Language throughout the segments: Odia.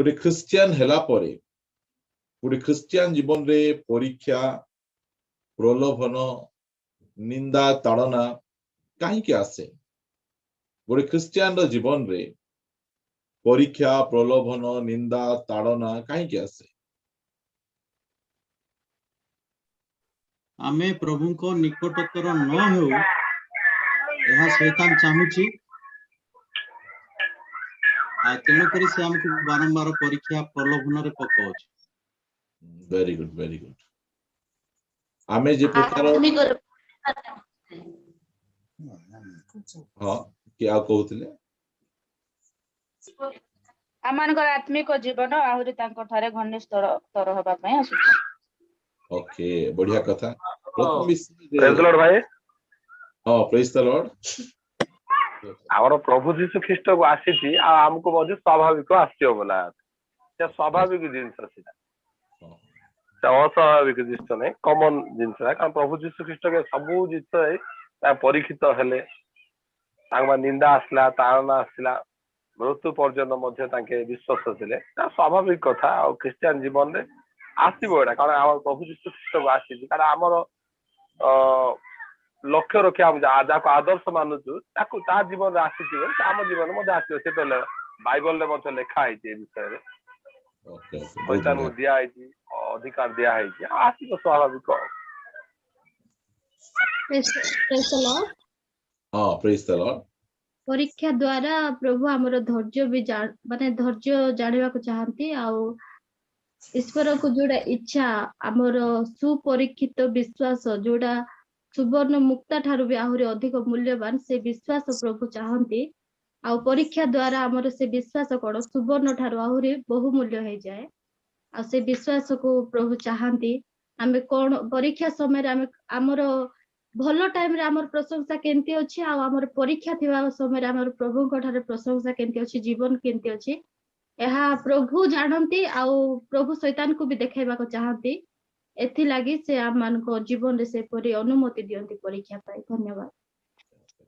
गोटे ख्रिस्टियन हेला परे गोटे ख्रिस्टियन जीवन रे परीक्षा प्रलोभन निंदा ताड़ना कहीं आसे गोटे ख्रिस्टियन रो जीवन रे परीक्षा प्रलोभन निंदा ताड़ना कहीं आसे आमे प्रभु को निकटतर न हो यह शैतान चाहूची आ तेणु करी से हमको बारंबार परीक्षा प्रलोभन रे पकाउछ। वेरी गुड आमे जे प्रकार हां क्या कहउतले आमान को आत्मिक जीवन आहुरी तांको थारे घनिष्ठ तर होबा पय आसुछ। ओके बढ़िया कथा प्रथम प्रेज द लॉर्ड भाई। हां प्रेज द लॉर्ड। आवर प्रभु जीसु ख्रीष्ट को आसीची आ हमको बहुत स्वाभाविक आस्यो बोला से स्वाभाविक जिंस छिला से अस्वाभाविक जिंस नै कॉमन जिंस कारण प्रभु जीसु ख्रीष्ट के सब जिंस परीक्षित हेले तांगा निंदा आसला ताड़ना आसला मृत्यु पर्यंत मध्य तांके विश्वास थिले स्वाभाविक कथा और क्रिश्चियन जीवन रे आसीबो एटा कारण आवर प्रभु जीसु ख्रीष्ट को आसीची कारण हमर लक्ष्य रखिया हम जाको आदर्श मानुछु ताको ता जीवन आसीथिबो आम जीवन मध्य आसीबो से तो बाइबल रे मध्य लिखा है ए विषय रे शैतान को दिया है अधिकार दिया है आसीबो स्वाभाविक। हां प्रेज द लॉर्ड। परीक्षा द्वारा प्रभु हमर धैर्य भी माने धैर्य जानिबा को चाहंती आ ईश्वर को जोड़ा इच्छा हमर सुपरीक्षित विश्वास जोड़ा सुवर्ण मुक्ता ठारू भी आहुरी अधिक मूल्यवान से विश्वास प्रभु चाहती आ परीक्षा द्वारा हमर से विश्वास कोन सुवर्ण ठारू आहुरी बहुमूल्य हो जाए आ से विश्वास को प्रभु चाहती आमे कोन परीक्षा समय आमे हमर भलो टाइम रे हमर प्रशंसा केनती अछि आ हमर परीक्षा थिबा समय हमर प्रभु को ठारे प्रशंसा केनती अछि जीवन केनती अछि एहा प्रभु जानती आ प्रभु शैतान को भी देखाइबा को चाहती एथि लागि से आप मान को जीवन रे से परि अनुमति दियंती परीक्षा पाई। धन्यवाद।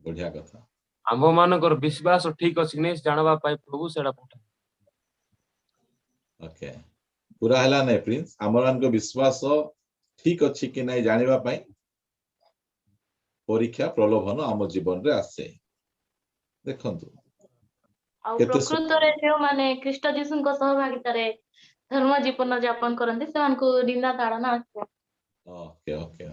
बढ़िया कथा आम मानकर विश्वास ठीक अछि नै जानबा पाई प्रभु सेडा पठा। ओके पूरा हला नै प्रिंस हमरन को विश्वास ठीक अछि कि नै जानिबा पाई परीक्षा प्रलोभन हम जीवन रे आसे देखंतु आ प्रकृत रे जो माने ख्रीष्ट जीसु को सहभागिता रे धर्म जीवन यापन करंती से को निंदा ताड़ना आसे। ओके ओके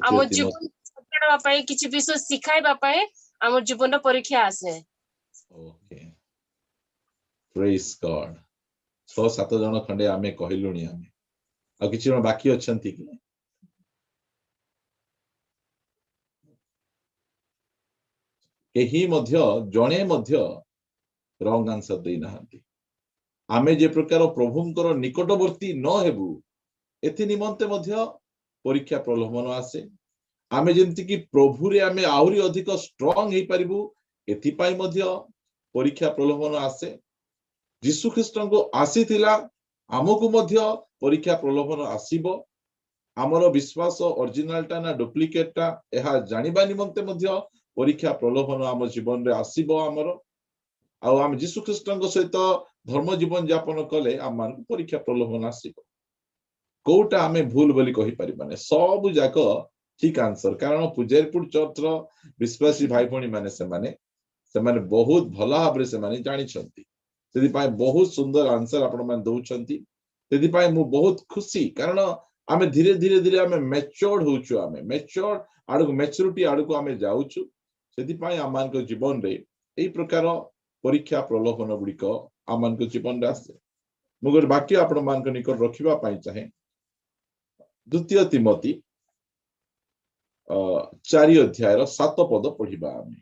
हम जीवन सताडवा पाई किछि विषय सिखाइबा पाई हम जीवन परीक्षा आसे। ओके प्रेज गॉड 6-7 जन खंडे आमे कहिलुनी आमे आ किछि जन बाकी अछंती कि एही मध्य जणे मध्य रंग आंसर देई नाहंती आमे जे प्रकार प्रभुंकर निकटवर्ती न हेबु एथि निमंते मध्य परीक्षा प्रलोभन आसे आमे जेंति कि प्रभु रे आमे आहुरी अधिक स्ट्रांग हे परिबु एथि पाई मध्य परीक्षा प्रलोभन आसे यीशु ख्रीष्टन को आसीथिला हमकु मध्य परीक्षा प्रलोभन आसीबो हमरो विश्वास ओरिजिनलटा ना डुप्लिकेटटा एहा जानिबा निमंते मध्य परीक्षा प्रलोभन हम जीवन रे आसीबो हमरो आ हम यीशु ख्रीष्टन को सहित धर्म जीवन यापन कले आमान परीक्षा प्रलोभन आसीबो कोटा हमें भूल बोली कहि परिबाने सब जाको ठीक आंसर कारण पुजेरपुर चर्च रो विश्वासी भाई भणी माने से माने बहुत भला भाबरे से माने जानि छंती सेदि पाए बहुत सुंदर आंसर आपण मान दउछंती सेदि पाए मु बहुत खुशी कारण आमे धीरे धीरे आमे मैच्योर्ड होउछु आमे मैच्योर्ड आडको मैच्योरिटी आडको आमे जाउछु सेदि पाए आमान को जीवन रे एई प्रकार परीक्षा प्रलोभन गुडी को आमान को जीवन रे आसे मुगर बाकी आपण मान को निकट रखिबा पाई चाहे द्वितीय तिमोथी 4 अध्याय 7 पद पढिबा आमे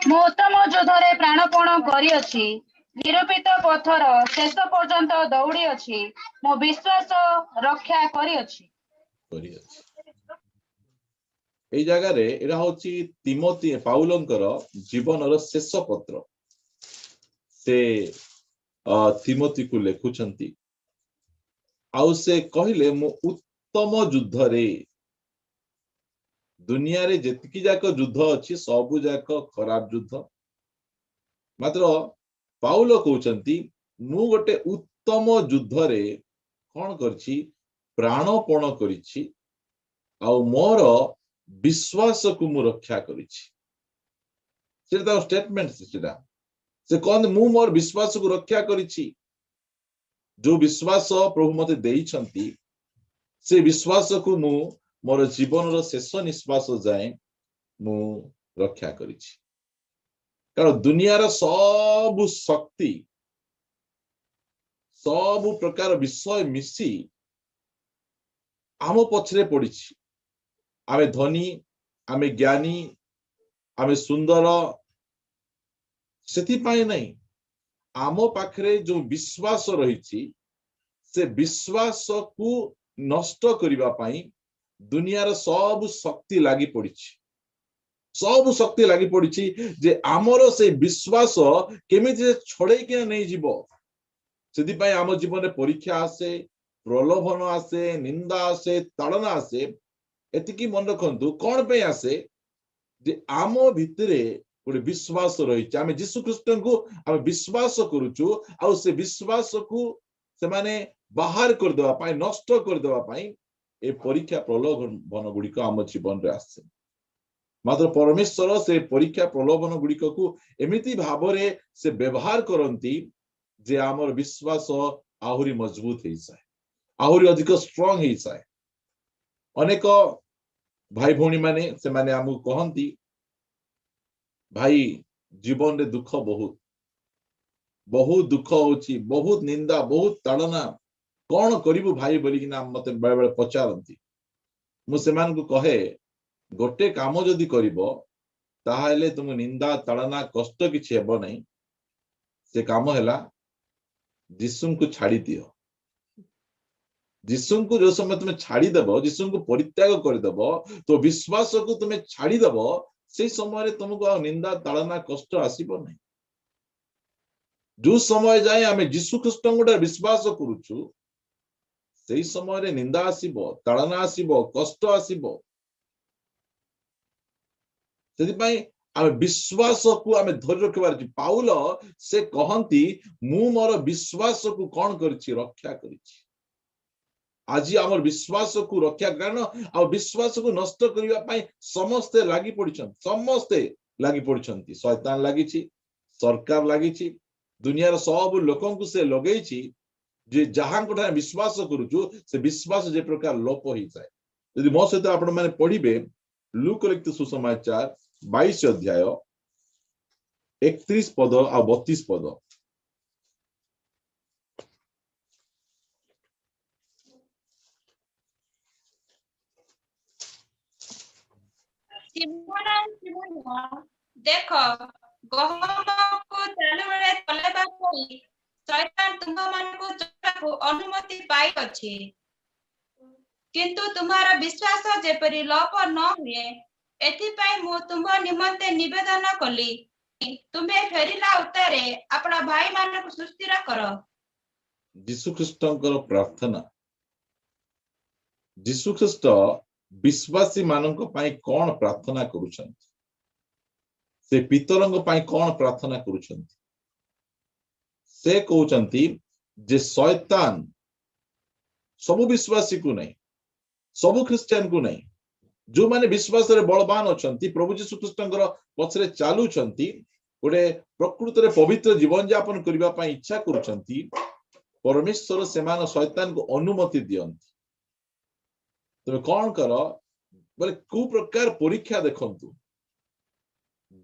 मु उत्तम युद्धरे प्राणपण करी अछि निरूपित पथर शेष पर्यंत दौड़ी अछि मो विश्वास रक्षा करी अछि एई जगह रे एरा होची तिमोथी पाउलंकर जीवनर शेष पत्र से तिमोथी को लेखुछंती आउ से कहिले मु उत्तम युद्ध रे दुनिया रे जेतिकी जाक युद्ध अछि सब जाक खराब युद्ध ମାତ୍ର ପାଉଲ କହୁଛନ୍ତି ମୁଁ ଗୋଟେ ଉତ୍ତମ ଯୁଦ୍ଧରେ କଣ କରିଛି, ପ୍ରାଣପଣ କରିଛି, ଆଉ ମୋର ବିଶ୍ୱାସକୁ ମୁଁ ରକ୍ଷା କରିଛି। ସେଟା ତାଙ୍କ ଷ୍ଟେଟମେଣ୍ଟ। ସେଟା ସେ କହନ୍ତି ମୁଁ ମୋର ବିଶ୍ୱାସକୁ ରକ୍ଷା କରିଛି। ଯୋଉ ବିଶ୍ୱାସ ପ୍ରଭୁ ମତେ ଦେଇଛନ୍ତି ସେ ବିଶ୍ୱାସକୁ ମୁଁ ମୋର ଜୀବନର ଶେଷ ନିଶ୍ୱାସ ଯାଏଁ ମୁଁ ରକ୍ଷା କରିଛି। କାରଣ ଦୁନିଆର ସବୁ ଶକ୍ତି, ସବୁ ପ୍ରକାର ବିଷୟ ମିଶି ଆମ ପଛରେ ପଡିଛି। ଆମେ ଧନୀ, ଆମେ ଜ୍ଞାନୀ, ଆମେ ସୁନ୍ଦର, ସେଥିପାଇଁ ନାହିଁ। ଆମ ପାଖରେ ଯୋଉ ବିଶ୍ୱାସ ରହିଛି ସେ ବିଶ୍ୱାସକୁ ନଷ୍ଟ କରିବା ପାଇଁ ଦୁନିଆର ସବୁ ଶକ୍ତି ଲାଗି ପଡିଛି। ସବୁ ଶକ୍ତି ଲାଗି ପଡିଛି ଯେ ଆମର ସେଇ ବିଶ୍ୱାସ କେମିତି ଛଡେଇକିନା ନେଇଯିବ। ସେଥିପାଇଁ ଆମ ଜୀବନରେ ପରୀକ୍ଷା ଆସେ, ପ୍ରଲୋଭନ ଆସେ, ନିନ୍ଦା ଆସେ, ତାଡନା ଆସେ। ଏତିକି ମନେ ରଖନ୍ତୁ କଣ ପାଇଁ ଆସେ, ଯେ ଆମ ଭିତରେ ଗୋଟେ ବିଶ୍ୱାସ ରହିଛି। ଆମେ ଯୀଶୁ ଖ୍ରୀଷ୍ଟଙ୍କୁ ଆମେ ବିଶ୍ୱାସ କରୁଛୁ, ଆଉ ସେ ବିଶ୍ୱାସକୁ ସେମାନେ ବାହାର କରିଦେବା ପାଇଁ, ନଷ୍ଟ କରିଦେବା ପାଇଁ ଏ ପରୀକ୍ଷା ପ୍ରଲୋଭନ ଗୁଡିକ ଆମ ଜୀବନରେ ଆସେ। ମାତ୍ର ପରମେଶ୍ୱର ସେ ପରୀକ୍ଷା ପ୍ରଲୋଭନ ଗୁଡିକକୁ ଏମିତି ଭାବରେ ସେ ବ୍ୟବହାର କରନ୍ତି ଯେ ଆମର ବିଶ୍ୱାସ ଆହୁରି ମଜବୁତ ହେଇଯାଏ, ଆହୁରି ଅଧିକ ଷ୍ଟ୍ରଙ୍ଗ ହେଇଯାଏ। ଅନେକ ଭାଇ ଭଉଣୀ ମାନେ ସେମାନେ ଆମକୁ କହନ୍ତି ଭାଇ ଜୀବନରେ ଦୁଃଖ ବହୁତ ଦୁଃଖ ହଉଛି, ବହୁତ ନିନ୍ଦା, ବହୁତ ତାଡନା, କଣ କରିବୁ ଭାଇ ବୋଲିକିନା ମତେ ବେଳେ ବେଳେ ପଚାରନ୍ତି। ମୁଁ ସେମାନଙ୍କୁ କହେ ଗୋଟେ କାମ ଯଦି କରିବ ତାହେଲେ ତୁମ ନିନ୍ଦା, ତାଡନା, କଷ୍ଟ କିଛି ହେବ ନାହିଁ। ସେ କାମ ହେଲା ଯୀଶୁଙ୍କୁ ଛାଡି ଦିଅ। ଯୀଶୁଙ୍କୁ ଯୋଉ ସମୟ ତୁମେ ଛାଡିଦେବ, ଯୀଶୁଙ୍କୁ ପରିତ୍ୟାଗ କରିଦେବ, ତ ବିଶ୍ୱାସକୁ ତୁମେ ଛାଡିଦେବ, ସେଇ ସମୟରେ ତୁମକୁ ଆଉ ନିନ୍ଦା, ତାଡନା, କଷ୍ଟ ଆସିବ ନାହିଁ। ଯୋଉ ସମୟ ଯାଏ ଆମେ ଯୀଶୁ ଖ୍ରୀଷ୍ଟଙ୍କୁ ବିଶ୍ୱାସ କରୁଛୁ ସେଇ ସମୟରେ ନିନ୍ଦା ଆସିବ, ତାଡନା ଆସିବ, କଷ୍ଟ ଆସିବ। ସେଥିପାଇଁ ଆମେ ବିଶ୍ୱାସକୁ ଆମେ ଧରି ରଖିବାର ଅଛି। ପାଉଲ ସେ କହନ୍ତି ମୁଁ ମୋର ବିଶ୍ୱାସକୁ କଣ କରିଛି, ରକ୍ଷା କରିଛି। ଆଜି ଆମର ବିଶ୍ୱାସକୁ ରକ୍ଷା, କାରଣ ଆଉ ବିଶ୍ୱାସକୁ ନଷ୍ଟ କରିବା ପାଇଁ ସମସ୍ତେ ଲାଗି ପଡିଛନ୍ତି। ସମସ୍ତେ ଲାଗି ପଡିଛନ୍ତି। ଶୈତାନ ଲାଗିଛି, ସରକାର ଲାଗିଛି, ଦୁନିଆର ସବୁ ଲୋକଙ୍କୁ ସେ ଲଗେଇଛି ଯେ ଯାହାଙ୍କ ଠାରେ ବିଶ୍ୱାସ କରୁଛୁ ସେ ବିଶ୍ୱାସ ଯେ ପ୍ରକାର ଲୋପ ହେଇଯାଏ। ଯଦି ମୋ ସହିତ ଆପଣ ମାନେ ପଢିବେ ଲୁକ ଲିଖିତ ସୁସମାଚାର 22 ଅଧ୍ୟାୟ 31 ପଦ ଆଉ 32 ପଦ। ଦେଖ ଗହମକୁ ଚାଲୁବେଳେ ଚଲେଇବା ପାଇଁ ଶୈତାନ ତୁମମାନଙ୍କୁ ଚଳିବାକୁ ଅନୁମତି ପାଇଅଛି, କିନ୍ତୁ ତୁମର ବିଶ୍ୱାସ ଯେପରି ଲୋପ ନ ହୁଏ ଏଥିପାଇଁ ମୁଁ ତୁମ ନିମନ୍ତେ ନିବେଦନ କଲି। ତୁମେ ଫେରିଲା ଉତ୍ତାରେ ଆପଣ ଭାଇମାନଙ୍କୁ ସୁସ୍ଥିର କର। ଯୀଶୁ ଖ୍ରୀଷ୍ଟଙ୍କର ପ୍ରାର୍ଥନା। ଯୀଶୁ ଖ୍ରୀଷ୍ଟ ବିଶ୍ୱାସୀ ମାନଙ୍କ ପାଇଁ କଣ ପ୍ରାର୍ଥନା କରୁଛନ୍ତି, ସେ ପିତରଙ୍କ ପାଇଁ କଣ ପ୍ରାର୍ଥନା କରୁଛନ୍ତି? ସେ କହୁଛନ୍ତି ଯେ ଶୈତାନ ସବୁ ବିଶ୍ୱାସୀକୁ ନାହିଁ, ସବୁ ଖ୍ରୀଷ୍ଟିଆନକୁ ନାହିଁ, ଯୋଉମାନେ ବିଶ୍ୱାସରେ ବଳବାନ ଅଛନ୍ତି, ପ୍ରଭୁ ଯୀଶୁ ଖ୍ରୀଷ୍ଟଙ୍କର ପଛରେ ଚାଲୁଛନ୍ତି, ଗୋଟେ ପ୍ରକୃତରେ ପବିତ୍ର ଜୀବନ ଯାପନ କରିବା ପାଇଁ ଇଚ୍ଛା କରୁଛନ୍ତି, ପରମେଶ୍ୱର ସେମାନେ ଶୈତାନକୁ ଅନୁମତି ଦିଅନ୍ତି। ତମେ କଣ କର ବୋଲେ କୋଉ ପ୍ରକାର ପରୀକ୍ଷା ଦେଖନ୍ତୁ,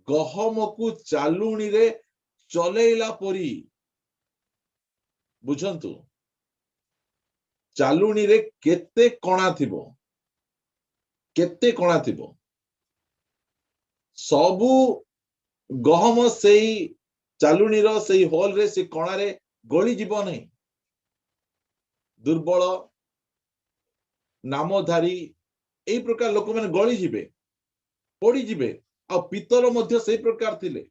ଗହମକୁ ଚାଲୁଣିରେ ଚଲେଇଲା ପରି। ବୁଝନ୍ତୁ ଚାଲୁଣିରେ କେତେ କଣା ଥିବ, କେତେ କଣା ଥିବ। ସବୁ ଗହମ ସେଇ ଚାଲୁଣିର ସେଇ ହୋଲରେ, ସେ କଣାରେ ଗଳିଯିବ ନାହିଁ। ଦୁର୍ବଳ, ନାମଧାରୀ, ଏଇ ପ୍ରକାର ଲୋକମାନେ ଗଳିଯିବେ, ପଡିଯିବେ। ଆଉ ପିତର ମଧ୍ୟ ସେଇ ପ୍ରକାର ଥିଲେ,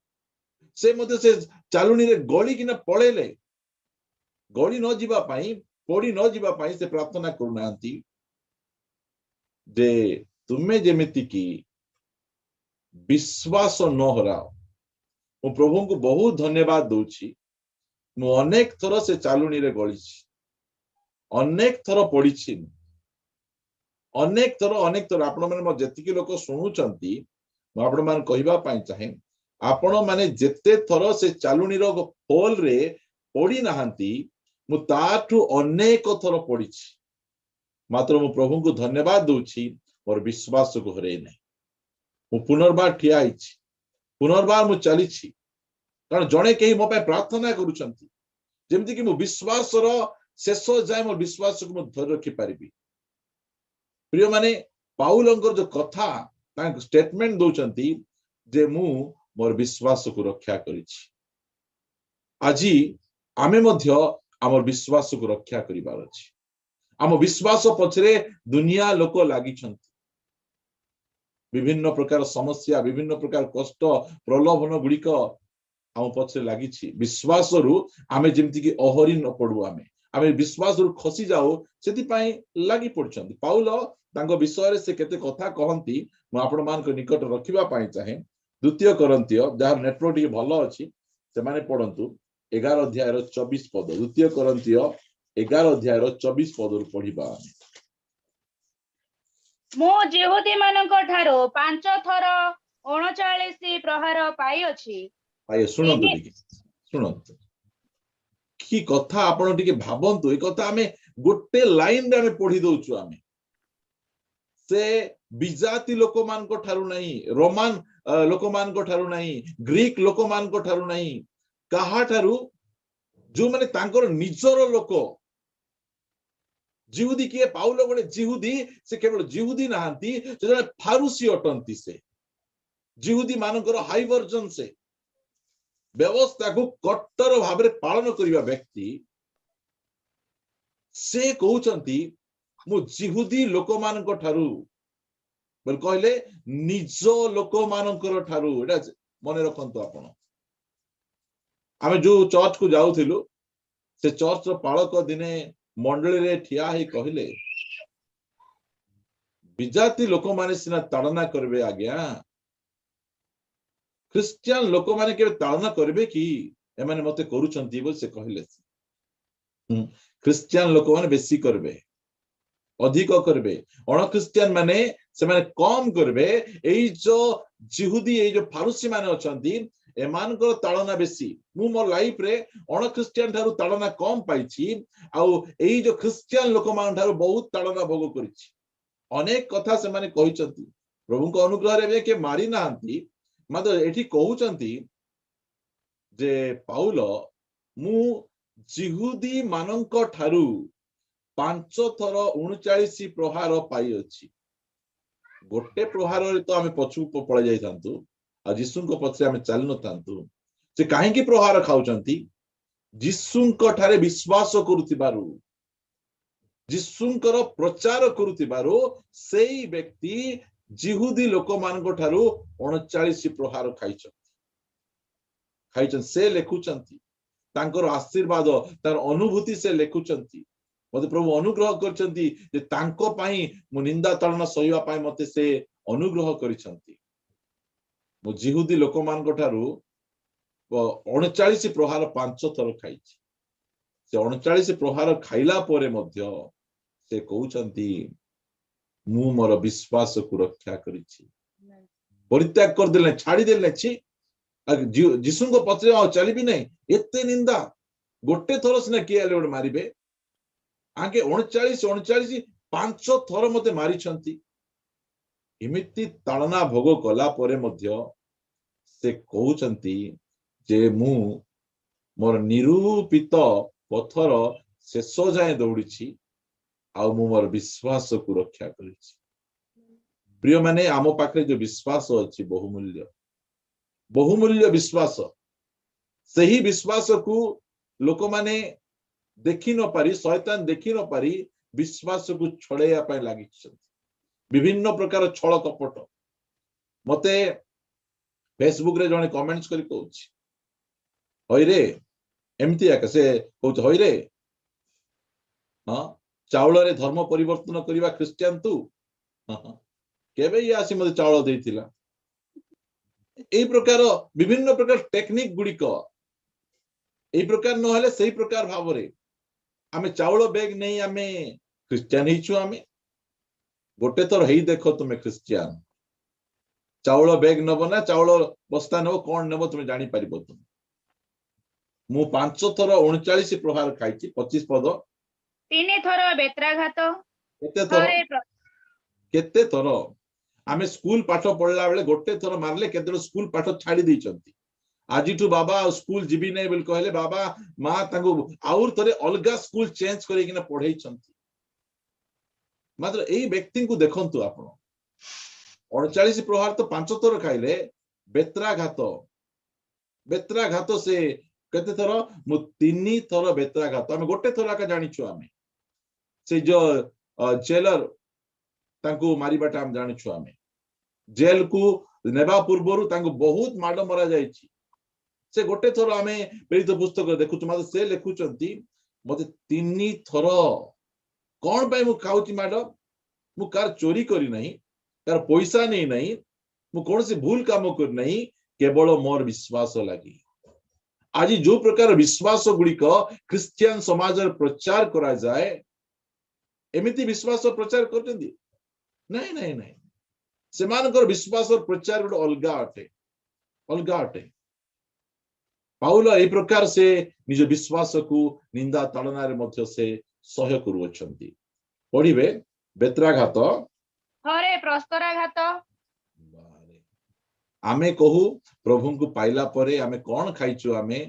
ସେ ମଧ୍ୟ ସେ ଚାଲୁଣିରେ ଗଳିକିନା ପଳେଇଲେ। ଗଳି ନ ଯିବା ପାଇଁ, ପଡି ନ ଯିବା ପାଇଁ ସେ ପ୍ରାର୍ଥନା କରୁନାହାନ୍ତି ଯେ ତୁମେ ଯେମିତି କି ବିଶ୍ୱାସ ନ ହରାଅ, ମୁଁ ପ୍ରଭୁଙ୍କୁ ବହୁତ ଧନ୍ୟବାଦ ଦଉଛି। ମୁଁ ଅନେକ ଥର ସେ ଚାଲୁଣୀରେ ଗଳିଛି, ଅନେକ ଥର ପଡିଛି, ଅନେକ ଥର ଆପଣ ମାନେ ମୋ ଯେତିକି ଲୋକ ଶୁଣୁଛନ୍ତି ମୁଁ ଆପଣ ମାନେ କହିବା ପାଇଁ ଚାହେଁ, ଆପଣ ମାନେ ଯେତେ ଥର ସେ ଚାଲୁଣୀର ହୋଲରେ ପଡି ନାହାନ୍ତି, ମୁଁ ତାଠୁ ଅନେକ ଥର ପଡିଛି। ମାତ୍ର ମୁଁ ପ୍ରଭୁଙ୍କୁ ଧନ୍ୟବାଦ ଦଉଛି, ମୋର ବିଶ୍ୱାସକୁ ହରେଇ ନାହିଁ। ମୁଁ ପୁନର୍ବାର ଠିଆ ହେଇଛି, ପୁନର୍ବାର ମୁଁ ଚାଲିଛି, କାରଣ ଜଣେ କେହି ମୋ ପାଇଁ ପ୍ରାର୍ଥନା କରୁଛନ୍ତି, ଯେମିତିକି ମୁଁ ବିଶ୍ୱାସର ଶେଷ ଯାଏ ମୋ ବିଶ୍ୱାସକୁ ମୁଁ ଧରି ରଖିପାରିବି। ପ୍ରିୟମାନେ, ପାଉଲଙ୍କର ଯୋଉ କଥା ତାଙ୍କ ଷ୍ଟେଟମେଣ୍ଟ ଦଉଛନ୍ତି ଯେ ମୁଁ ମୋର ବିଶ୍ୱାସକୁ ରକ୍ଷା କରିଛି। ଆଜି ଆମେ ମଧ୍ୟ ଆମର ବିଶ୍ୱାସକୁ ରକ୍ଷା କରିବାର ଅଛି। ଆମ ବିଶ୍ୱାସ ପଛରେ ଦୁନିଆ ଲୋକ ଲାଗିଛନ୍ତି, ବିଭିନ୍ନ ପ୍ରକାର ସମସ୍ୟା, ବିଭିନ୍ନ ପ୍ରକାର କଷ୍ଟ, ପ୍ରଲୋଭନ ଗୁଡିକ ଆମ ପଛରେ ଲାଗିଛି। ବିଶ୍ୱାସରୁ ଆମେ ଯେମିତିକି ଅହରି ନ ପଡୁ, ଆମେ ବିଶ୍ୱାସରୁ ଖସି ଯାଉ, ସେଥିପାଇଁ ଲାଗି ପଡୁଛନ୍ତି। ପାଉଲ ତାଙ୍କ ବିଷୟରେ ସେ କେତେ କଥା କହନ୍ତି, ମୁଁ ଆପଣମାନଙ୍କ ନିକଟ ରଖିବା ପାଇଁ ଚାହେଁ। 2 କରନ୍ଥୀୟ, ଯାହାର ନେଟୱର୍କ ଟିକେ ଭଲ ଅଛି ସେମାନେ ପଢନ୍ତୁ 11 ଅଧ୍ୟାୟର 24 ପଦ। 2 କରନ୍ଥୀୟ 11 ଅଧ୍ୟାୟର 24 ପଦରୁ ପଢିବା। ମୁଁ ଯିହୁଦୀ ମାନଙ୍କ ଠାରୁ 5 ଥର 39 ପ୍ରହାର ପାଇଅଛି। ଶୁଣନ୍ତୁ ଟିକେ, ଶୁଣନ୍ତୁ କି କଥା, ଆପଣ ଟିକେ ଭାବନ୍ତୁ। ଏ କଥା ଆମେ ଗୋଟେ ଲାଇନରେ ଆମେ ପଢି ଦଉଛୁ। ଆମେ ସେ ବିଜାତି ଲୋକମାନଙ୍କ ଠାରୁ ନାହିଁ, ରୋମାନ ଲୋକମାନଙ୍କ ଠାରୁ ନାହିଁ, ଗ୍ରୀକ ଲୋକମାନଙ୍କ ଠାରୁ ନାହିଁ, କାହାଠାରୁ? ଯୋଉମାନେ ତାଙ୍କର ନିଜର ଲୋକ। ଜିହୁଦୀ କିଏ? ପାଉଲ ଗୋଟେ ଜିହୁଦୀ। ସେ କେବଳ ଜିହୁଦୀ ନାହାନ୍ତି, ସେ ଜଣେ ଫାରୁସି ଅଟନ୍ତି। ସେ ଜିହୁଦୀ ମାନଙ୍କର ହାଇ ଭର୍ଜନ, ସେ ବ୍ୟବସ୍ଥାକୁ କଟ୍ଟର ଭାବରେ ପାଳନ କରିବା ବ୍ୟକ୍ତି। ସେ କହୁଛନ୍ତି ମୁଁ ଜିହୁଦୀ ଲୋକମାନଙ୍କ ଠାରୁ ବୋଲି କହିଲେ, ନିଜ ଲୋକମାନଙ୍କର ଠାରୁ। ଏଟା ମନେ ରଖନ୍ତୁ ଆପଣ। ଆମେ ଯୋଉ ଚର୍ଚ୍ଚକୁ ଯାଉଥିଲୁ, ସେ ଚର୍ଚ୍ଚର ପାଳକ ଦିନେ ମଣ୍ଡଳୀରେ ଠିଆ ହେଇ କହିଲେ, ବିଜାତି ଲୋକମାନେ ସିନା ତାଡନା କରିବେ ଆଜ୍ଞା, ଖ୍ରୀଷ୍ଟିଆନ ଲୋକମାନେ କେବେ ତାଳନା କରିବେ କି? ଏମାନେ ମତେ କରୁଛନ୍ତି ବୋଲି ସେ କହିଲେ। ଖ୍ରୀଷ୍ଟିଆନ ଲୋକମାନେ ବେଶୀ କରିବେ, ଅଧିକ କରିବେ। ଅଣଖ୍ରୀଷ୍ଟିଆନ ମାନେ ସେମାନେ କମ କରିବେ। ଏଇ ଯୋଉ ଜିହୁଦୀ, ଏଇ ଯୋଉ ଫାରୁସି ମାନେ ଅଛନ୍ତି, ଏମାନଙ୍କର ତାଳନା ବେଶୀ। ମୁଁ ମୋ ଲାଇଫରେ ଅଣଖ୍ରୀଷ୍ଟିଆନ ଠାରୁ ତାଳନା କମ ପାଇଛି, ଆଉ ଏଇ ଯୋଉ ଖ୍ରୀଷ୍ଟିଆନ ଲୋକମାନଙ୍କ ଠାରୁ ବହୁତ ତାଳନା ଭୋଗ କରିଛି। ଅନେକ କଥା ସେମାନେ କହିଛନ୍ତି। ପ୍ରଭୁଙ୍କ ଅନୁଗ୍ରହରେ ଏବେ କିଏ ମାରି ନାହାନ୍ତି, ମାତ୍ର ଏଠି କହୁଛନ୍ତି ଯେ ପାଉଲ, ମୁଁ ଜିହୁଦୀ ମାନଙ୍କ ଠାରୁ 5 ଥର 39 ପ୍ରହାର ପାଇଅଛି। ଗୋଟେ ପ୍ରହାରରେ ତ ଆମେ ପଛକୁ ପଳେଇ ଯାଇଥାନ୍ତୁ, ଆଉ ଯୀଶୁଙ୍କ ପଛରେ ଆମେ ଚାଲି ନଥାନ୍ତୁ। ସେ କାହିଁକି ପ୍ରହାର ଖାଉଛନ୍ତି? ଯୀଶୁଙ୍କ ଠାରେ ବିଶ୍ୱାସ କରୁଥିବାରୁ, ଯୀଶୁଙ୍କର ପ୍ରଚାର କରୁଥିବାରୁ ସେଇ ବ୍ୟକ୍ତି ଜିହୁଦୀ ଲୋକମାନଙ୍କ ଠାରୁ 39 ପ୍ରହାର ଖାଇଛନ୍ତି। ସେ ଲେଖୁଛନ୍ତି ତାଙ୍କର ଆଶୀର୍ବାଦ, ତାର ଅନୁଭୂତି ସେ ଲେଖୁଛନ୍ତି। ମତେ ପ୍ରଭୁ ଅନୁଗ୍ରହ କରିଛନ୍ତି ଯେ ତାଙ୍କ ପାଇଁ ମୁଁ ନିନ୍ଦା ତାଳନା ସହିବା ପାଇଁ ମତେ ସେ ଅନୁଗ୍ରହ କରିଛନ୍ତି। ମୁଁ ଜିହୁଦୀ ଲୋକମାନଙ୍କ ଠାରୁ 39 ପ୍ରହାର 5 ଥର ଖାଇଛି। ସେ 39 ପ୍ରହାର ଖାଇଲା ପରେ ମଧ୍ୟ ସେ କହୁଛନ୍ତି ମୁଁ ମୋର ବିଶ୍ୱାସକୁ ରକ୍ଷା କରିଛି। ପରିତ୍ୟାଗ କରିଦେଲେ, ଛାଡିଦେଲେ, ଯୀଶୁଙ୍କ ପଛରେ ଆଉ ଚାଲିବି ନାହିଁ। ଏତେ ନିନ୍ଦା। ଗୋଟେ ଥର ସିନା କିଏ ହେଲେ ଗୋଟେ ମାରିବେ, ଆଗେ 39 5 ଥର ମତେ ମାରିଛନ୍ତି। ଏମିତି ତାଳନା ଭୋଗ କଲା ପରେ ମଧ୍ୟ ସେ କହୁଛନ୍ତି ଯେ ମୁଁ ମୋର ନିରୂପିତ ପଥର ଶେଷ ଯାଏଁ ଦୌଡ଼ିଛି, ଆଉ ମୁଁ ମୋର ବିଶ୍ୱାସକୁ ରକ୍ଷା କରିଛି। ପ୍ରିୟମାନେ, ଆମ ପାଖରେ ଯୋଉ ବିଶ୍ୱାସ ଅଛି ବହୁମୂଲ୍ୟ, ବହୁମୂଲ୍ୟ ବିଶ୍ୱାସ। ସେହି ବିଶ୍ୱାସକୁ ଲୋକମାନେ ଦେଖି ନ ପାରି, ଶୟତାନ ଦେଖି ନ ପାରି ବିଶ୍ୱାସକୁ ଛଡେଇବା ପାଇଁ ଲାଗିଛନ୍ତି। ବିଭିନ୍ନ ପ୍ରକାର ଛଳ କପଟ। ମତେ ଫେସବୁକରେ ଜଣେ କମେଣ୍ଟ କରି କହୁଛି, ହଇରେ ଏମିତି ଆକା। ସେ କହୁଛି, ହଇରେ ହଁ, ଚାଉଳରେ ଧର୍ମ ପରିବର୍ତ୍ତନ କରିବା ଖ୍ରୀଷ୍ଟିଆନ ତୁ? କେବେ ଇଏ ଆସି ମତେ ଚାଉଳ ଦେଇଥିଲା? এই প্রକାର বিভিন্ন প্রକାର টেक्निक गुड़िक এই প্রকার নহলে সেই প্রকার ভাবরে आमे चाउल बैग नहीं आमे क्रिश्चियन हिचु आमे गोटे थर हेई देखो तुमे क्रिश्चियन चाउल बैग नब ना चाउल बस्ता नब कौन नब तुम जानी परिबो तुम मु 5 थर 39 प्रहार खाइची 25 पद 3 थर बेत्राघात केते थर आमे स्कूल पाठ पढ़ला बेले गोटे थर मारले केते स्कूल पाठ छाड़ी दैचंती आजिठू बाबा स्कूल जीवी नहीं बोल कहले बाबा माँ तांको आउर थरे अलगा स्कूल चेंज करी किना पढ़ाई छंती मात्र एई व्यक्ति को देखंतु आपण 39 प्रहार तो 5 थर खाइले बेत्राघात से केते थर मु 3 थर बेत्राघात आमे गोटे थर का जानिछु आमे से जो जेलर तांको मारिबाटा हम जानिछु आमे जेल को नेबा पूर्वरु तांको बहुत माड मरा जायछि से गोटे थर आमे प्रेरित पुस्तक देखु मात्र से लिखुचंती मते 3 थर कौन पाई मु खाउची माड मु कार चोरी करी नहीं कार पैसा नहीं नहीं मु कौन से भूल काम कर नहीं केवल मोर विश्वास लगी आज जो प्रकार विश्वास गुड़िक क्रिश्चियन समाज प्रचार करा जाए एमिति विश्वास प्रचार करते नहीं नहीं नहीं से मानकर विश्वास प्रचार गोटे अलगा अटे पाउल ए प्रकार से निज विश्वास को निंदा ताड़ना रे मध्य से सह्य करूछंती पढ़िबे बेत्राघात थरे प्रस्तराघात आमे कहू प्रभु को पाइला परे आमे कौन खाइछु आमे